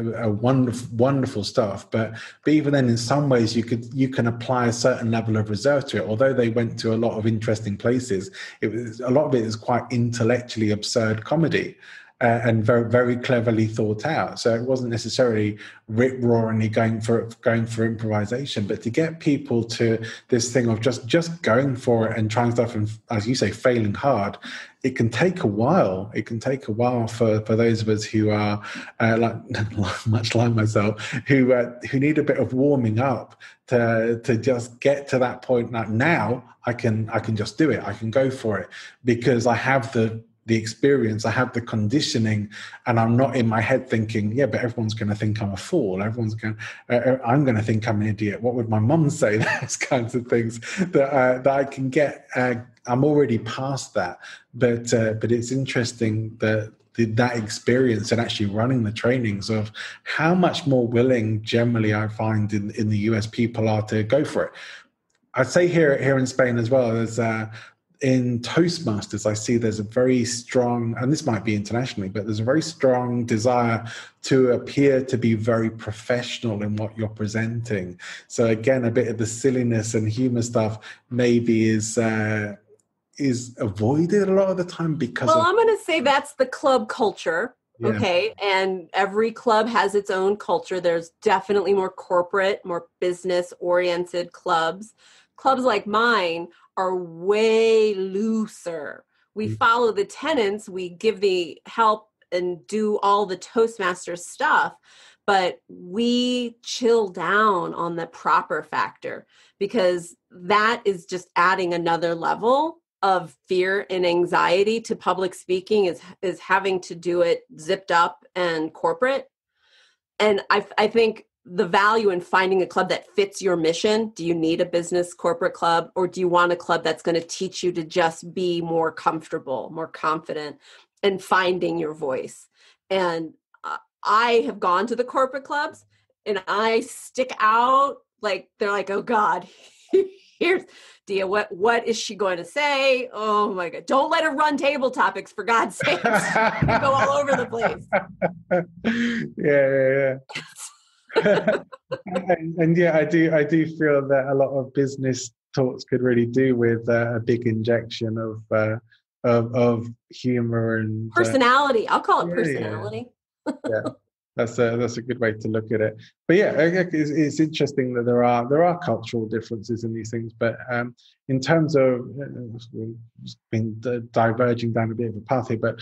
wonderful stuff. But even then, in some ways, you can apply a certain level of reserve to it. Although they went to a lot of interesting places, a lot of it is quite intellectually absurd comedy. And very, very cleverly thought out. So it wasn't necessarily rip-roaringly going for improvisation, but to get people to this thing of just going for it and trying stuff and, as you say, failing hard. It can take a while. It can take a while for those of us who are much like myself, who need a bit of warming up to just get to that point. Like, now I can just do it. I can go for it because I have the experience, I have the conditioning, and I'm not in my head thinking, yeah, but everyone's going to think I'm a fool. I'm going to think I'm an idiot. What would my mum say? Those kinds of things that I can get. I'm already past that, but it's interesting that experience and actually running the trainings of how much more willing generally I find in the US people are to go for it. I'd say here in Spain as well, there's in Toastmasters, I see there's a very strong, and this might be internationally, but there's a very strong desire to appear to be very professional in what you're presenting. So again, a bit of the silliness and humor stuff maybe is avoided a lot of the time because I'm going to say that's the club culture. Yeah. Okay. And every club has its own culture. There's definitely more corporate, more business oriented clubs. Clubs like mine are way looser. We follow the tenets, we give the help and do all the Toastmasters stuff, but we chill down on the proper factor because that is just adding another level of fear and anxiety to public speaking is having to do it zipped up and corporate. And I think the value in finding a club that fits your mission. Do you need a business corporate club, or do you want a club that's going to teach you to just be more comfortable, more confident, and finding your voice? And I have gone to the corporate clubs and I stick out like, they're like, oh God, here's Dia, what is she going to say? Oh my God. Don't let her run table topics, for God's sake. You go all over the place. Yeah. and yeah, I do feel that a lot of business talks could really do with a big injection of humor and personality. I'll call it personality. Yeah, that's a good way to look at it. But yeah, it's interesting that there are cultural differences in these things. But in terms of been diverging down a bit of a path here, but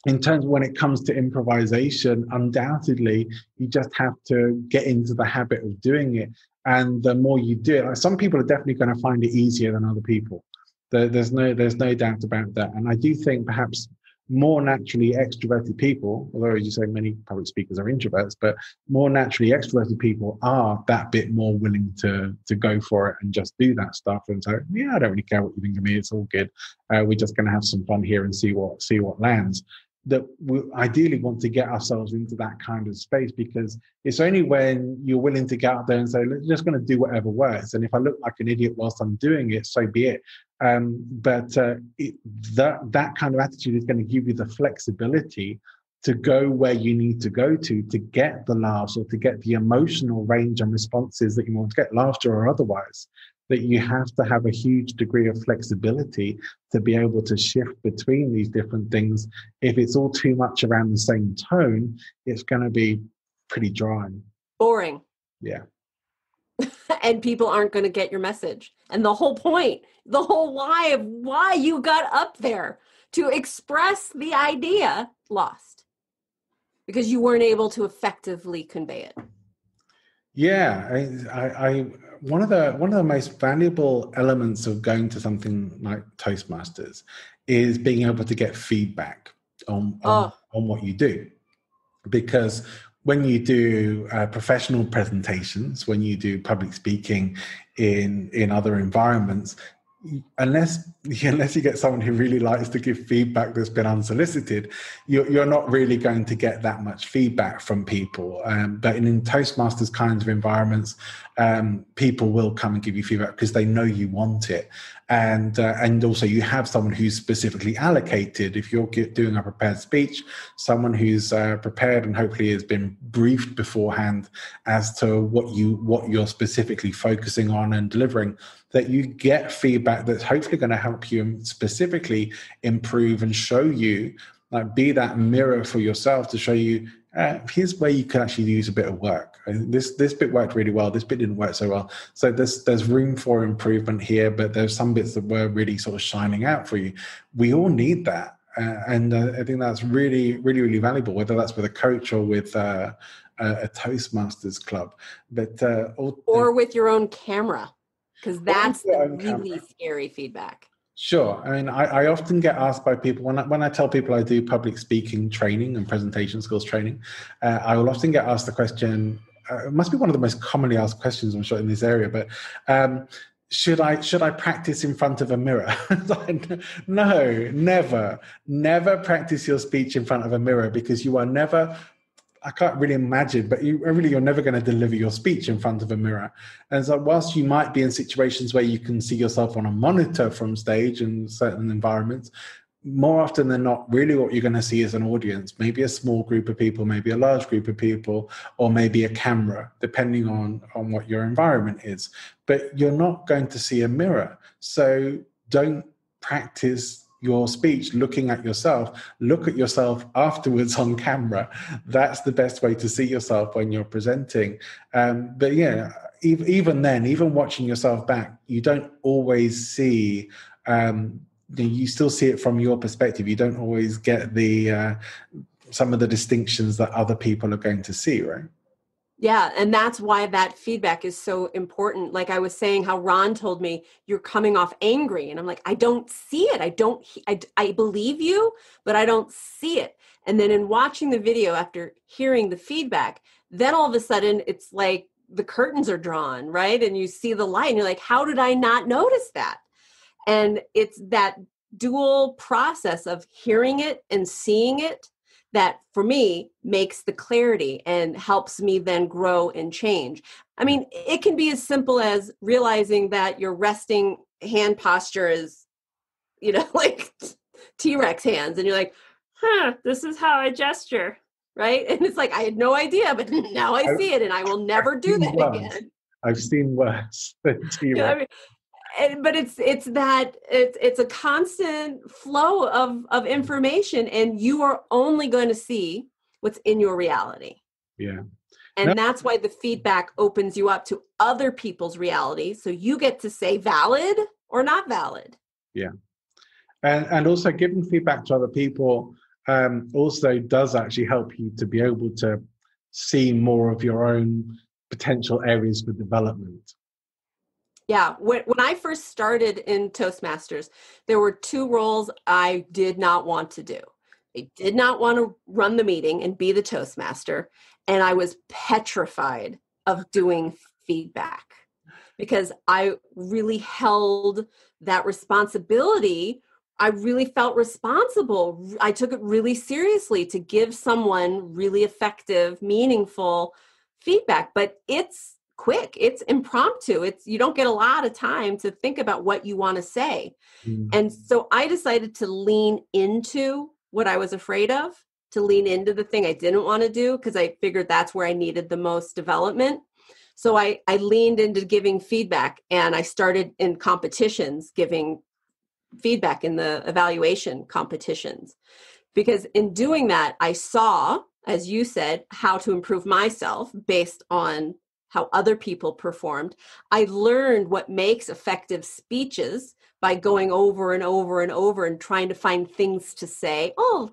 in terms of when it comes to improvisation, undoubtedly, you just have to get into the habit of doing it. And the more you do it, like, some people are definitely going to find it easier than other people. There's no doubt about that. And I do think perhaps more naturally extroverted people, although as you say, many public speakers are introverts, but more naturally extroverted people are that bit more willing to go for it and just do that stuff. And so, yeah, I don't really care what you think of me. It's all good. We're just going to have some fun here and see what lands. That we ideally want to get ourselves into that kind of space, because it's only when you're willing to get out there and say, let's just going to do whatever works. And if I look like an idiot whilst I'm doing it, so be it. But that kind of attitude is going to give you the flexibility to go where you need to go to get the laughs or to get the emotional range and responses that you want to get, laughter or otherwise. That you have to have a huge degree of flexibility to be able to shift between these different things. If it's all too much around the same tone, it's going to be pretty dry. Boring. Yeah. And people aren't going to get your message. And the whole point, the whole why of why you got up there to express the idea, lost. Because you weren't able to effectively convey it. Yeah, I one of the most valuable elements of going to something like Toastmasters is being able to get feedback on what you do, because when you do professional presentations, when you do public speaking in other environments, unless you get someone who really likes to give feedback that's been unsolicited, you're not really going to get that much feedback from people. But in Toastmasters kinds of environments, people will come and give you feedback because they know you want it. And also you have someone who's specifically allocated. If you're doing a prepared speech, someone who's prepared and hopefully has been briefed beforehand as to what you're specifically focusing on and delivering, that you get feedback that's hopefully going to help you specifically improve and show you, like, be that mirror for yourself to show you, here's where you can actually use a bit of work. This bit worked really well. This bit didn't work so well. So there's room for improvement here, but there's some bits that were really sort of shining out for you. We all need that. And I think that's really, really, really valuable, whether that's with a coach or with a Toastmasters club. But or with your own camera, because that's the really scary feedback. Sure. I mean, I often get asked by people, when I tell people I do public speaking training and presentation skills training, I will often get asked the question, it must be one of the most commonly asked questions, I'm sure, in this area, but should I practice in front of a mirror? No, never practice your speech in front of a mirror, because you are never, I can't really imagine, but you're never going to deliver your speech in front of a mirror. And so whilst you might be in situations where you can see yourself on a monitor from stage in certain environments, more often than not, really what you're going to see is an audience, maybe a small group of people, maybe a large group of people, or maybe a camera, depending on what your environment is. But you're not going to see a mirror. So don't practice your speech looking at yourself. Look at yourself afterwards on camera. That's the best way to see yourself when you're presenting. But yeah, even then, even watching yourself back, you don't always see, you still see it from your perspective. You don't always get the some of the distinctions that other people are going to see, right? Yeah, and that's why that feedback is so important. Like I was saying, how Ron told me, you're coming off angry. And I'm like, I don't see it. I believe you, but I don't see it. And then in watching the video, after hearing the feedback, then all of a sudden it's like the curtains are drawn, right? And you see the light and you're like, how did I not notice that? And it's that dual process of hearing it and seeing it that for me makes the clarity and helps me then grow and change. I mean, it can be as simple as realizing that your resting hand posture is, like T-Rex hands. And you're like, this is how I gesture, right? And it's like, I had no idea, but now I see it and I will never do that again. I've seen worse than T-Rex. But it's a constant flow of information, and you are only going to see what's in your reality. Yeah. And that's why the feedback opens you up to other people's reality. So you get to say valid or not valid. Yeah. And also giving feedback to other people also does actually help you to be able to see more of your own potential areas for development. Yeah, when I first started in Toastmasters, there were two roles I did not want to do. I did not want to run the meeting and be the Toastmaster. And I was petrified of doing feedback because I really held that responsibility. I really felt responsible. I took it really seriously to give someone really effective, meaningful feedback, but it's quick, it's impromptu. You don't get a lot of time to think about what you want to say. And so I decided to lean into what I was afraid of, to lean into the thing I didn't want to do, because I figured that's where I needed the most development. So I leaned into giving feedback, and I started in competitions giving feedback in the evaluation competitions, because in doing that, I saw, as you said, how to improve myself based on how other people performed. I learned what makes effective speeches by going over and over and over and trying to find things to say. Oh,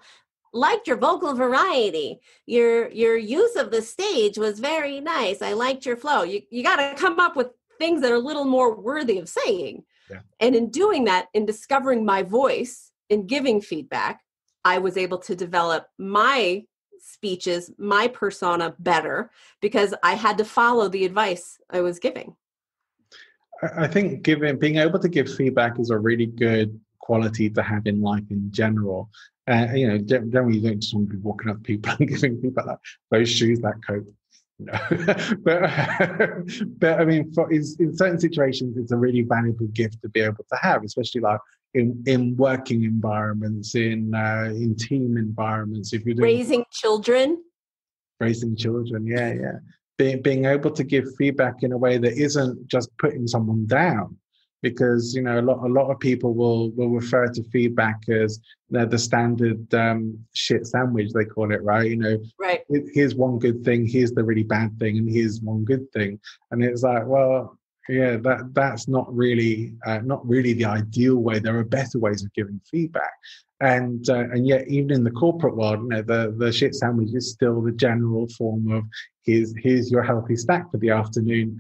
liked your vocal variety. Your use of the stage was very nice. I liked your flow. You got to come up with things that are a little more worthy of saying. Yeah. And in doing that, in discovering my voice, in giving feedback, I was able to develop my speeches, my persona better, because I had to follow the advice I was giving. I think being able to give feedback is a really good quality to have in life in general. Generally, you don't just want to be walking up to people and giving feedback like those shoes, that coat. No. but I mean, in certain situations, it's a really valuable gift to be able to have, especially like in working environments, in team environments. If you're doing raising children, yeah. Being able to give feedback in a way that isn't just putting someone down, because a lot of people will refer to feedback as the standard shit sandwich, they call it, right? Right. Here's one good thing, here's the really bad thing, and here's one good thing, and it's like, well, yeah, that's not really the ideal way. There are better ways of giving feedback, and yet even in the corporate world, the shit sandwich is still the general form of here's your healthy snack for the afternoon,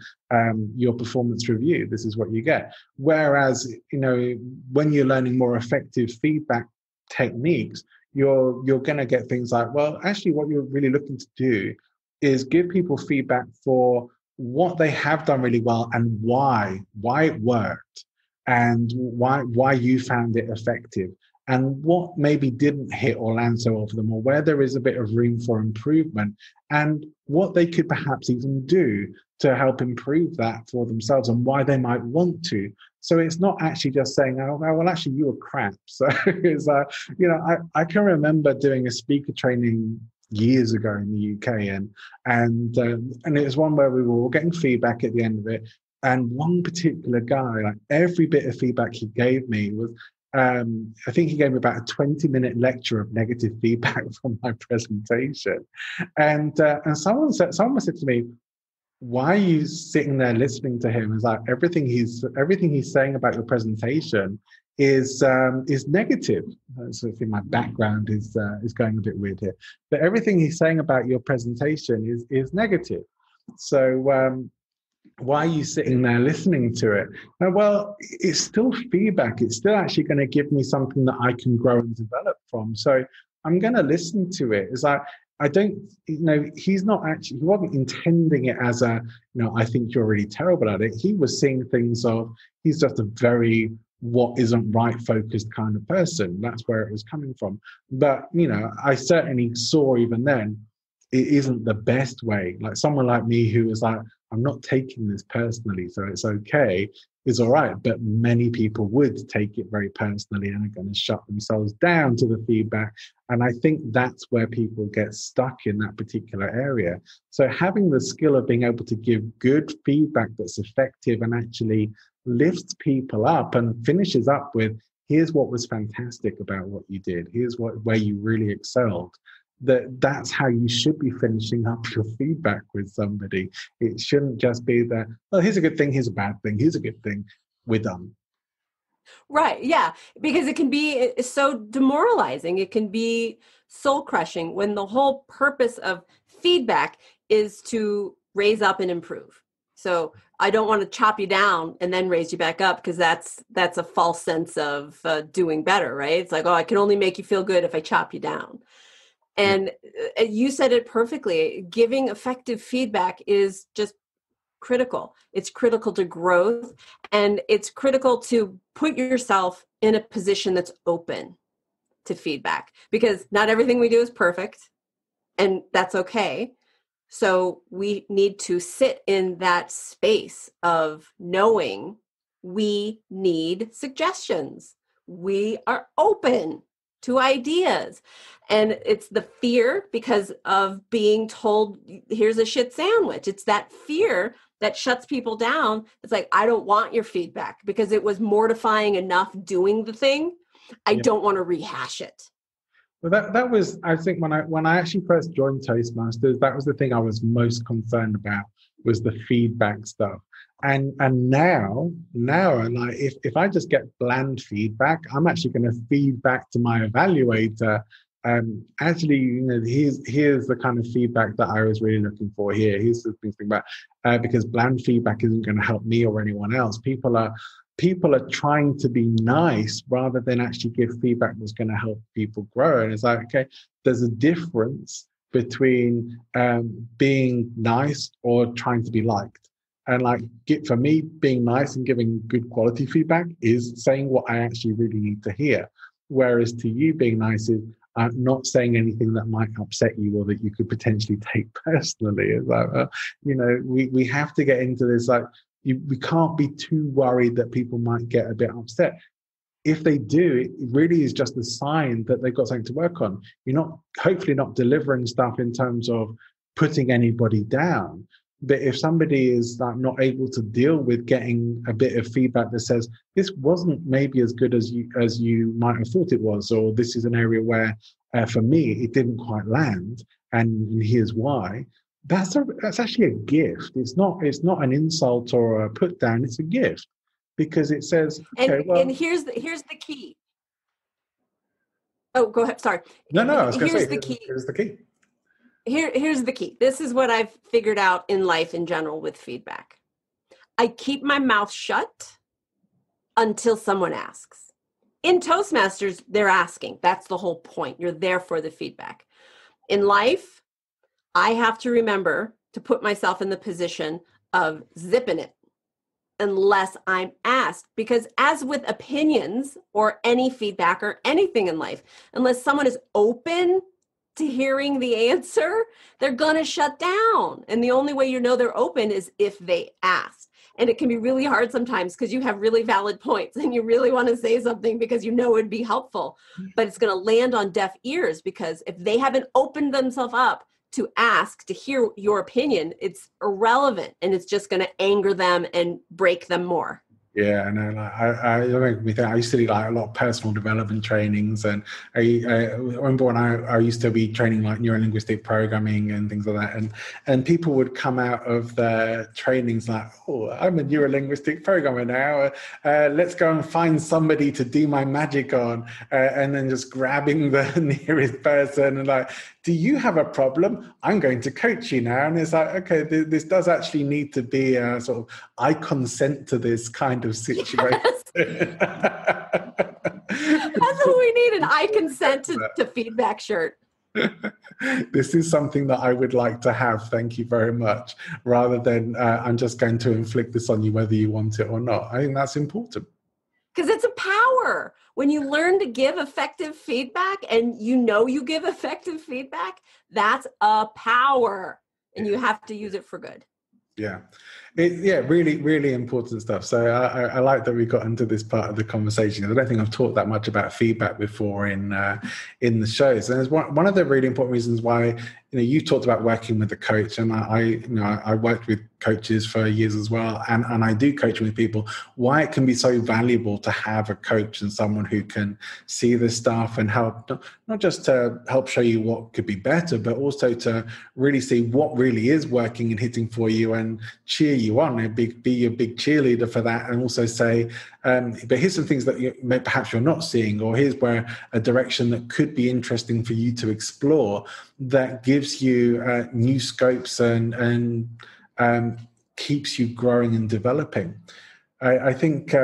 your performance review. This is what you get. Whereas when you're learning more effective feedback techniques, you're going to get things like, well, actually, what you're really looking to do is give people feedback for what they have done really well and why it worked, and why you found it effective, and what maybe didn't hit or land so well for them, or where there is a bit of room for improvement, and what they could perhaps even do to help improve that for themselves, and why they might want to. So it's not actually just saying, oh, well, actually, you were crap. So it's I can remember doing a speaker training years ago in the UK, and it was one where we were all getting feedback at the end of it, and one particular guy, like every bit of feedback he gave me was, I think he gave me about a 20-minute lecture of negative feedback from my presentation, and someone said to me, why are you sitting there listening to him? It's like everything he's saying about your presentation is negative. So I think my background is going a bit weird here, but everything he's saying about your presentation is negative. So why are you sitting there listening to it? Well, it's still feedback. It's still actually going to give me something that I can grow and develop from. So I'm going to listen to it. It's like, I don't, he wasn't intending it as a, I think you're really terrible at it. He was seeing things of, he's just a very what isn't right focused kind of person. That's where it was coming from. But, I certainly saw even then, it isn't the best way. Like someone like me who was like, I'm not taking this personally, so it's okay, is all right. But many people would take it very personally and are going to shut themselves down to the feedback. And I think that's where people get stuck in that particular area. So having the skill of being able to give good feedback that's effective and actually lifts people up and finishes up with, here's what was fantastic about what you did. Here's where you really excelled. That's how you should be finishing up your feedback with somebody. It shouldn't just be that, oh, here's a good thing, here's a bad thing, here's a good thing, we're done. Right, yeah, because it can be so demoralizing. It can be soul crushing when the whole purpose of feedback is to raise up and improve. So I don't want to chop you down and then raise you back up, because that's a false sense of doing better, right? It's like, oh, I can only make you feel good if I chop you down. And you said it perfectly. Giving effective feedback is just critical. It's critical to growth, and it's critical to put yourself in a position that's open to feedback, because not everything we do is perfect, and that's okay. So we need to sit in that space of knowing we need suggestions. We are open to ideas. And it's the fear because of being told, here's a shit sandwich. It's that fear that shuts people down. It's like, I don't want your feedback because it was mortifying enough doing the thing. I don't want to rehash it. Well, that was, I think, when I actually first joined Toastmasters, that was the thing I was most concerned about, was the feedback stuff. And now, like, if I just get bland feedback, I'm actually going to feed back to my evaluator. Actually, here's the kind of feedback that I was really looking for here. Here's the feedback, because bland feedback isn't going to help me or anyone else. People are trying to be nice rather than actually give feedback that's going to help people grow. And it's like, okay, there's a difference between being nice or trying to be liked. And like, for me, being nice and giving good quality feedback is saying what I actually really need to hear. Whereas to you, being nice is not saying anything that might upset you or that you could potentially take personally. It's like, we have to get into this, like, we can't be too worried that people might get a bit upset. If they do, it really is just a sign that they've got something to work on. You're hopefully not delivering stuff in terms of putting anybody down. But if somebody is like not able to deal with getting a bit of feedback that says this wasn't maybe as good as you might have thought it was, or this is an area where for me it didn't quite land, and here's why. That's actually a gift. It's not an insult or a put down. It's a gift, because it says, okay, and here's the key. Oh, go ahead. Sorry. No, I was going to say, here's the key. Here's the key. This is what I've figured out in life in general with feedback. I keep my mouth shut until someone asks. In Toastmasters, they're asking. That's the whole point. You're there for the feedback. In life, I have to remember to put myself in the position of zipping it unless I'm asked. Because as with opinions or any feedback or anything in life, unless someone is open to hearing the answer, they're going to shut down. And the only way you know they're open is if they ask. And it can be really hard sometimes because you have really valid points and you really want to say something because you know it would be helpful, but it's going to land on deaf ears, because if they haven't opened themselves up to ask, to hear your opinion, it's irrelevant, and it's just going to anger them and break them more. Yeah, and I used to do like a lot of personal development trainings, and I remember when I used to be training like neurolinguistic programming and things like that, and people would come out of the trainings like, oh, I'm a neurolinguistic programmer now. Let's go and find somebody to do my magic on, and then just grabbing the nearest person and like, do you have a problem? I'm going to coach you now. And it's like, okay, this does actually need to be a sort of, I consent to this kind of situation. Yes. That's what we need, an I consent to feedback shirt. This is something that I would like to have. Thank you very much. Rather than I'm just going to inflict this on you whether you want it or not. I think that's important. Because it's a power. When you learn to give effective feedback and you know you give effective feedback, that's a power, and you have to use it for good. Yeah. Really, really important stuff. So I like that we got into this part of the conversation. I don't think I've talked that much about feedback before in the shows. And it's one of the really important reasons why, you talked about working with a coach, and I worked with coaches for years as well, and I do coaching with people, why it can be so valuable to have a coach and someone who can see this stuff and help, not just to help show you what could be better, but also to really see what really is working and hitting for you and cheer you on and be a big cheerleader for that, and also say, but here's some things that perhaps you're not seeing, or here's where a direction that could be interesting for you to explore that gives you new scopes and keeps you growing and developing. I think,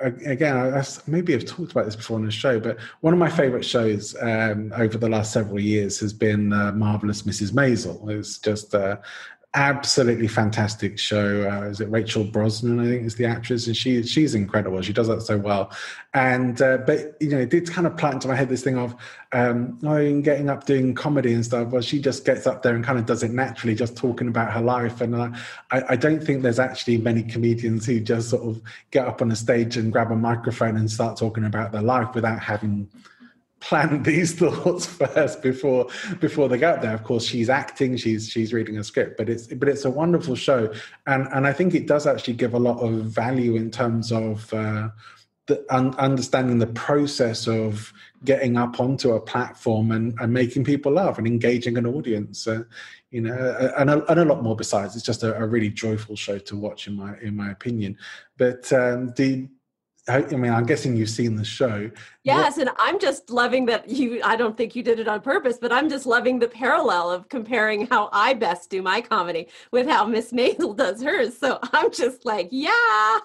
again, maybe I've talked about this before on the show, but one of my favorite shows over the last several years has been Marvelous Mrs. Maisel. It's just absolutely fantastic show. Is it Rachel Brosnan, I think is the actress, and she's incredible. She does that so well. And but you know, it did kind of plant into my head this thing of getting up doing comedy and stuff. Well, she just gets up there and kind of does it naturally, just talking about her life. And I don't think there's actually many comedians who just sort of get up on a stage and grab a microphone and start talking about their life without having plan these thoughts first before they go out there. Of course, she's acting, she's reading a script, but it's a wonderful show, and I think it does actually give a lot of value in terms of understanding the process of getting up onto a platform and making people laugh and engaging an audience, you know, and a lot more besides. It's just a really joyful show to watch, in my opinion. But I mean, I'm guessing you've seen the show. Yes, and I'm just loving that I don't think you did it on purpose, but I'm just loving the parallel of comparing how I best do my comedy with how Miss Maisel does hers. So I'm just like, yeah.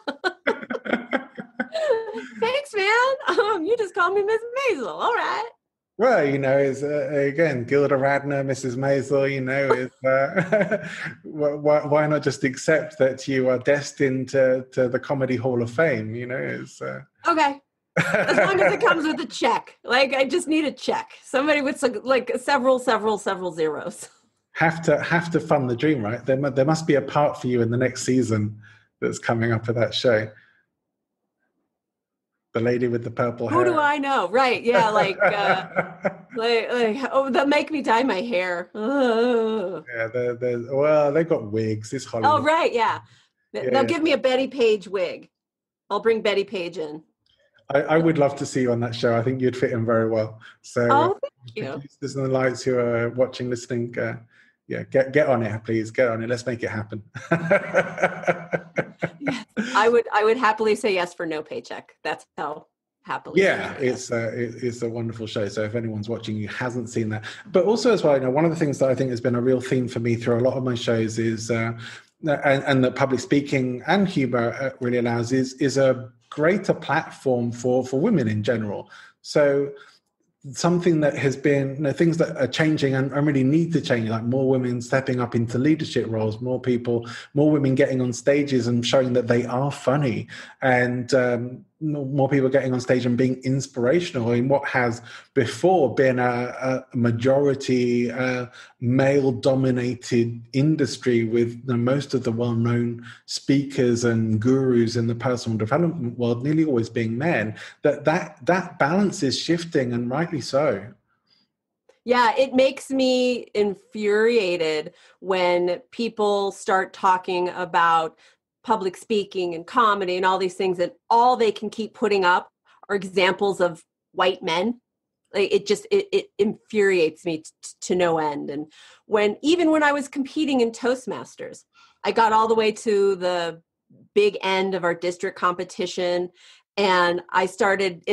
Thanks, man. You just called me Miss Maisel. All right. Well, you know, it's again, Gilda Radner, Mrs. Maisel, you know, is why not just accept that you are destined to the Comedy Hall of Fame, you know? It's okay. As long as it comes with a check. Like, I just need a check. Somebody with like several zeros. Have to fund the dream, right? There must be a part for you in the next season that's coming up for that show. The lady with the purple hair. Who do I know? Right. Yeah. Like, they'll make me dye my hair. Ugh. Yeah. They've got wigs. It's Hollywood. Oh, right. Yeah. They'll give me a Betty Page wig. I'll bring Betty Page in. I would love to see you on that show. I think you'd fit in very well. So, thank you. Listeners and the lights who are watching, listening, get on it, please. Get on it. Let's make it happen. Yes, I would happily say yes for no paycheck. That's how happily. Yeah, it's a wonderful show. So if anyone's watching who hasn't seen that, but also as well, you know, one of the things that I think has been a real theme for me through a lot of my shows is, and that public speaking and humor really allows is a greater platform for women in general. So something that has been, you know, things that are changing and really need to change, like more women stepping up into leadership roles, more women getting on stages and showing that they are funny, and more people getting on stage and being inspirational in what has before been a majority male-dominated industry, with most of the well-known speakers and gurus in the personal development world nearly always being men. That balance is shifting, and rightly so. Yeah, it makes me infuriated when people start talking about public speaking and comedy and all these things, and all they can keep putting up are examples of white men. Like, it infuriates me to no end. And even when I was competing in Toastmasters, I got all the way to the big end of our district competition, and I started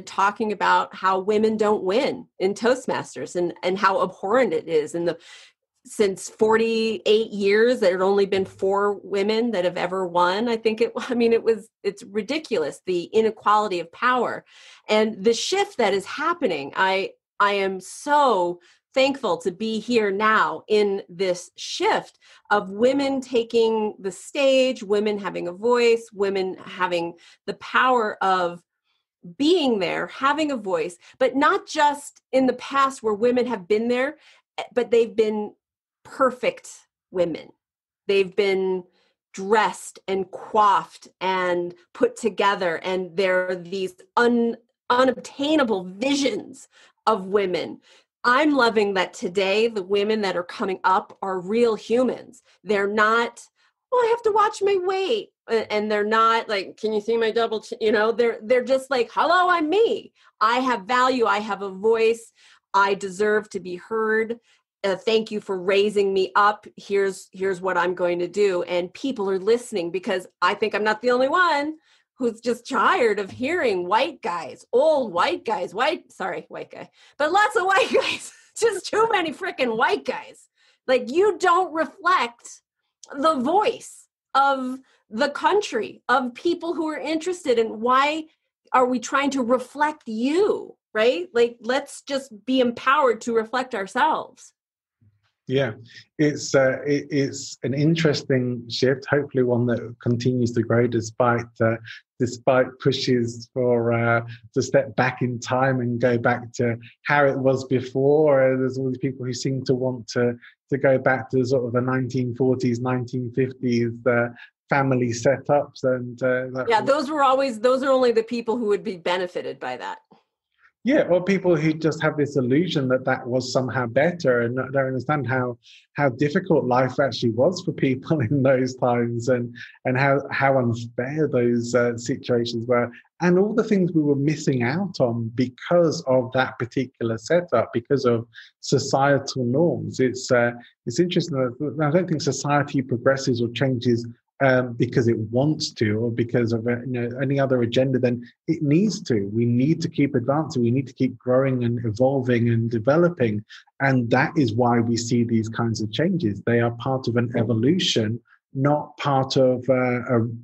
talking about how women don't win in Toastmasters and how abhorrent it is. And since 48 years, there had only been 4 women that have ever won. It's ridiculous, the inequality of power and the shift that is happening. I am so thankful to be here now in this shift of women taking the stage, women having a voice, women having the power of being there, having a voice, but not just in the past where women have been there, but they've been perfect women. They've been dressed and coiffed and put together, and there are these unobtainable visions of women. I'm loving that today the women that are coming up are real humans. They're not, I have to watch my weight, and they're not like, can you see my double chin? You know, they're just like, hello, I'm me. I have value. I have a voice. I deserve to be heard. Thank you for raising me up. Here's what I'm going to do. And people are listening, because I think I'm not the only one who's just tired of hearing white guys, old white guys, white guy, but lots of white guys, just too many freaking white guys. Like, you don't reflect the voice of the country, of people who are interested in why are we trying to reflect you, right? Like, let's just be empowered to reflect ourselves. Yeah, it's an interesting shift. Hopefully, one that continues to grow despite pushes for to step back in time and go back to how it was before. There's all these people who seem to want to go back to sort of the 1940s, 1950s family setups, and those are only the people who would be benefited by that. Yeah, or people who just have this illusion that was somehow better and don't understand how difficult life actually was for people in those times, and how unfair those situations were, and all the things we were missing out on because of that particular setup, because of societal norms. It's interesting. I don't think society progresses or changes because it wants to, or because of any other agenda. Then it needs to. We need to keep advancing. We need to keep growing and evolving and developing, and that is why we see these kinds of changes. They are part of an evolution, not part of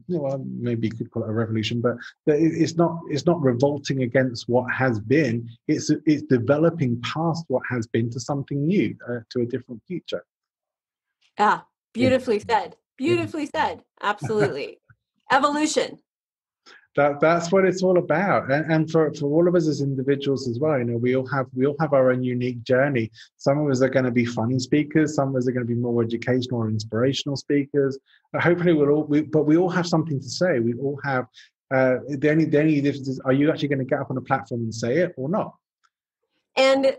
maybe you could call it a revolution, but it's not revolting against what has been. It's developing past what has been to something new, to a different future. Beautifully said. Beautifully said. Absolutely. Evolution. That's what it's all about, and for all of us as individuals as well. We all have our own unique journey. Some of us are going to be funny speakers. Some of us are going to be more educational or inspirational speakers. Hopefully, but we all have something to say. We all have. The only difference is: are you actually going to get up on a platform and say it or not? And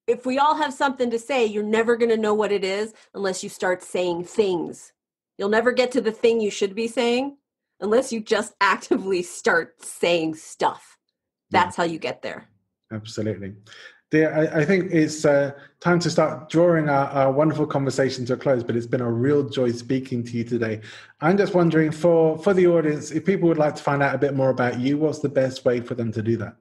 if we all have something to say, you're never going to know what it is unless you start saying things. You'll never get to the thing you should be saying unless you just actively start saying stuff. That's how you get there. Absolutely. I think it's time to start drawing our wonderful conversation to a close, but it's been a real joy speaking to you today. I'm just wondering, for the audience, if people would like to find out a bit more about you, what's the best way for them to do that?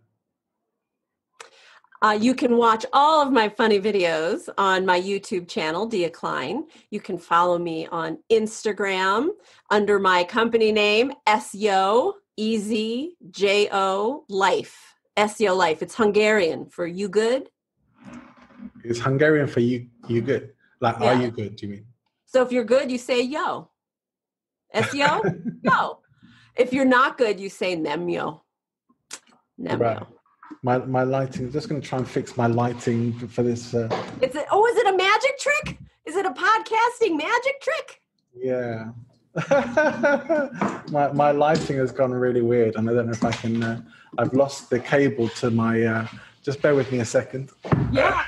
You can watch all of my funny videos on my YouTube channel, Dia Klein. You can follow me on Instagram under my company name, SEO, EZJO Life. SEO Life. It's Hungarian for you good. It's Hungarian for you good. Like, are you good, do you mean? So if you're good, you say yo. SEO, yo. If you're not good, you say nemyo. Nemyo. Right. My lighting, I'm just going to try and fix my lighting for this. Is it a magic trick? Is it a podcasting magic trick? Yeah. my lighting has gone really weird, and I don't know if I can, I've lost the cable to my, just bear with me a second. Yeah.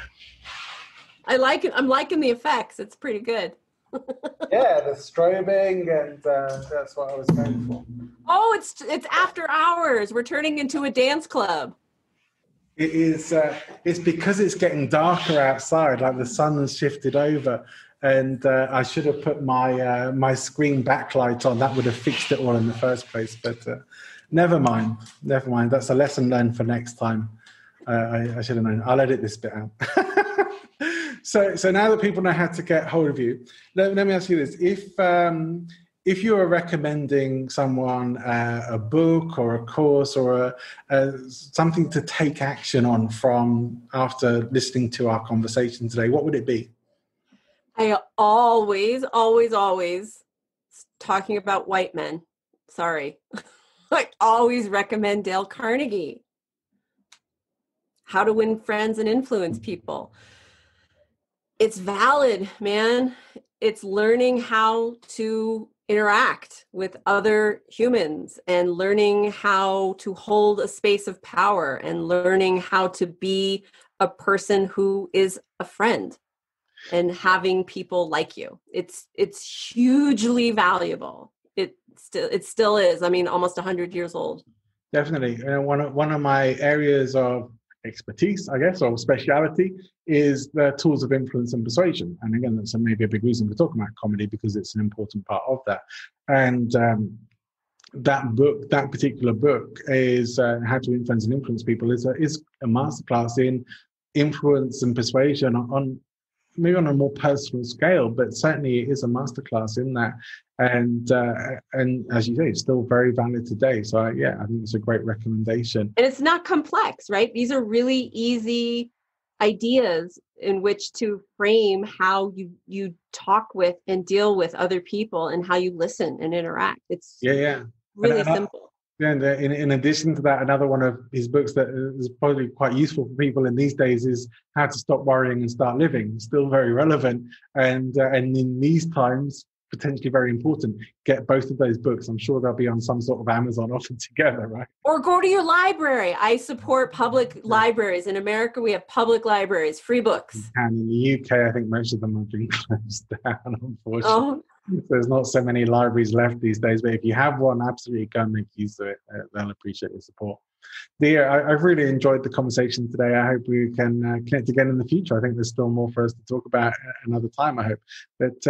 I like it. I'm liking the effects. It's pretty good. Yeah, the strobing, and that's what I was going for. Oh, it's after hours. We're turning into a dance club. It is. It's because it's getting darker outside. Like the sun has shifted over, and I should have put my screen backlight on. That would have fixed it all in the first place. But never mind. Never mind. That's a lesson learned for next time. I should have known. I'll edit this bit out. So now that people know how to get hold of you, let me ask you this: if you are recommending someone a book or a course or something to take action on from after listening to our conversation today, what would it be? I always talking about white men. Sorry. I always recommend Dale Carnegie. How to Win Friends and Influence People. It's valid, man. It's learning how to interact with other humans and learning how to hold a space of power and learning how to be a person who is a friend and having people like you. It's hugely valuable. It still is. I mean, almost 100 years old. Definitely. One of my areas of expertise, I guess, or speciality is the tools of influence and persuasion. And again, that's maybe a big reason we're talking about comedy, because it's an important part of that. And that particular book is How to Influence and Influence People is a masterclass in influence and persuasion on maybe on a more personal scale, but certainly it is a masterclass in that. And as you say, it's still very valid today. So I think it's a great recommendation. And it's not complex, right? These are really easy ideas in which to frame how you talk with and deal with other people and how you listen and interact. It's really simple. And in addition to that, another one of his books that is probably quite useful for people in these days is How to Stop Worrying and Start Living. Still very relevant, and in these times, potentially very important. Get both of those books. I'm sure they'll be on some sort of Amazon offer together, right? Or go to your library. I support public libraries. In America, we have public libraries, free books. And in the UK, I think most of them have been closed down, unfortunately. There's not so many libraries left these days, but if you have one, absolutely go and make use of it. They'll appreciate your support. Dear, I've really enjoyed the conversation today. I hope we can connect again in the future. I think there's still more for us to talk about another time, I hope. But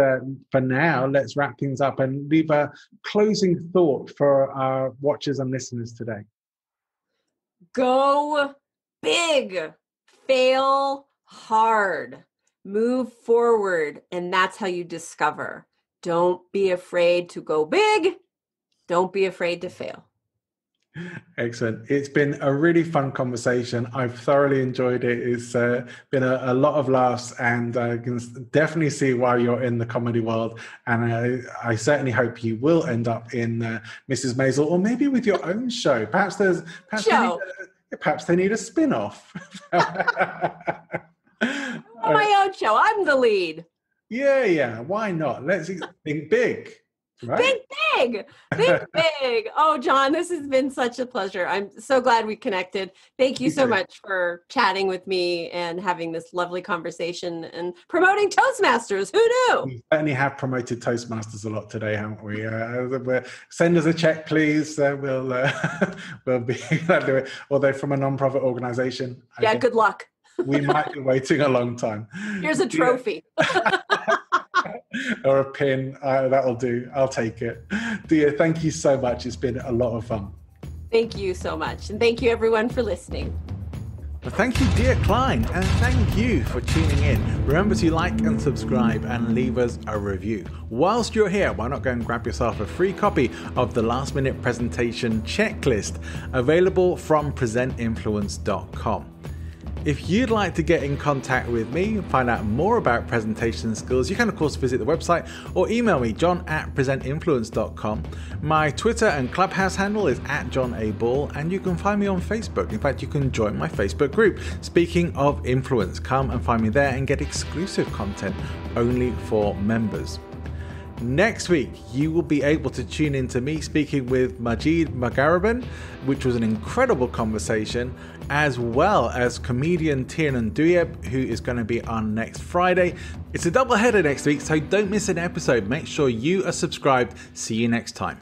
for now, let's wrap things up and leave a closing thought for our watchers and listeners today. Go big, fail hard, move forward, and that's how you discover. Don't be afraid to go big. Don't be afraid to fail. Excellent. It's been a really fun conversation. I've thoroughly enjoyed it. It's been a lot of laughs, and I can definitely see why you're in the comedy world. And I certainly hope you will end up in Mrs. Maisel, or maybe with your own show. Perhaps they need a spin-off. My own show. I'm the lead. Yeah. Why not? Let's think big. Right? Think big. Oh, John, this has been such a pleasure. I'm so glad we connected. Thank you so much for chatting with me and having this lovely conversation and promoting Toastmasters. Who knew? We certainly have promoted Toastmasters a lot today, haven't we? Send us a check, please. We'll be glad to do it. Although from a non-profit organization. Yeah, good luck. We might be waiting a long time. Here's a trophy. Or a pin. That'll do. I'll take it. Dear, thank you so much. It's been a lot of fun. Thank you so much. And thank you, everyone, for listening. Well, thank you, dear Klein, and thank you for tuning in. Remember to like and subscribe and leave us a review. Whilst you're here, why not go and grab yourself a free copy of the Last Minute Presentation Checklist, available from presentinfluence.com. If you'd like to get in contact with me and find out more about presentation skills, you can of course visit the website or email me, john@presentinfluence.com. My Twitter and Clubhouse handle is @JohnABall, and you can find me on Facebook. In fact, you can join my Facebook group. Speaking of influence, come and find me there and get exclusive content only for members. Next week, you will be able to tune in to me speaking with Majid Maghariban, which was an incredible conversation, as well as comedian Tiernan Duyeb, who is going to be on next Friday. It's a double header next week, so don't miss an episode. Make sure you are subscribed. See you next time.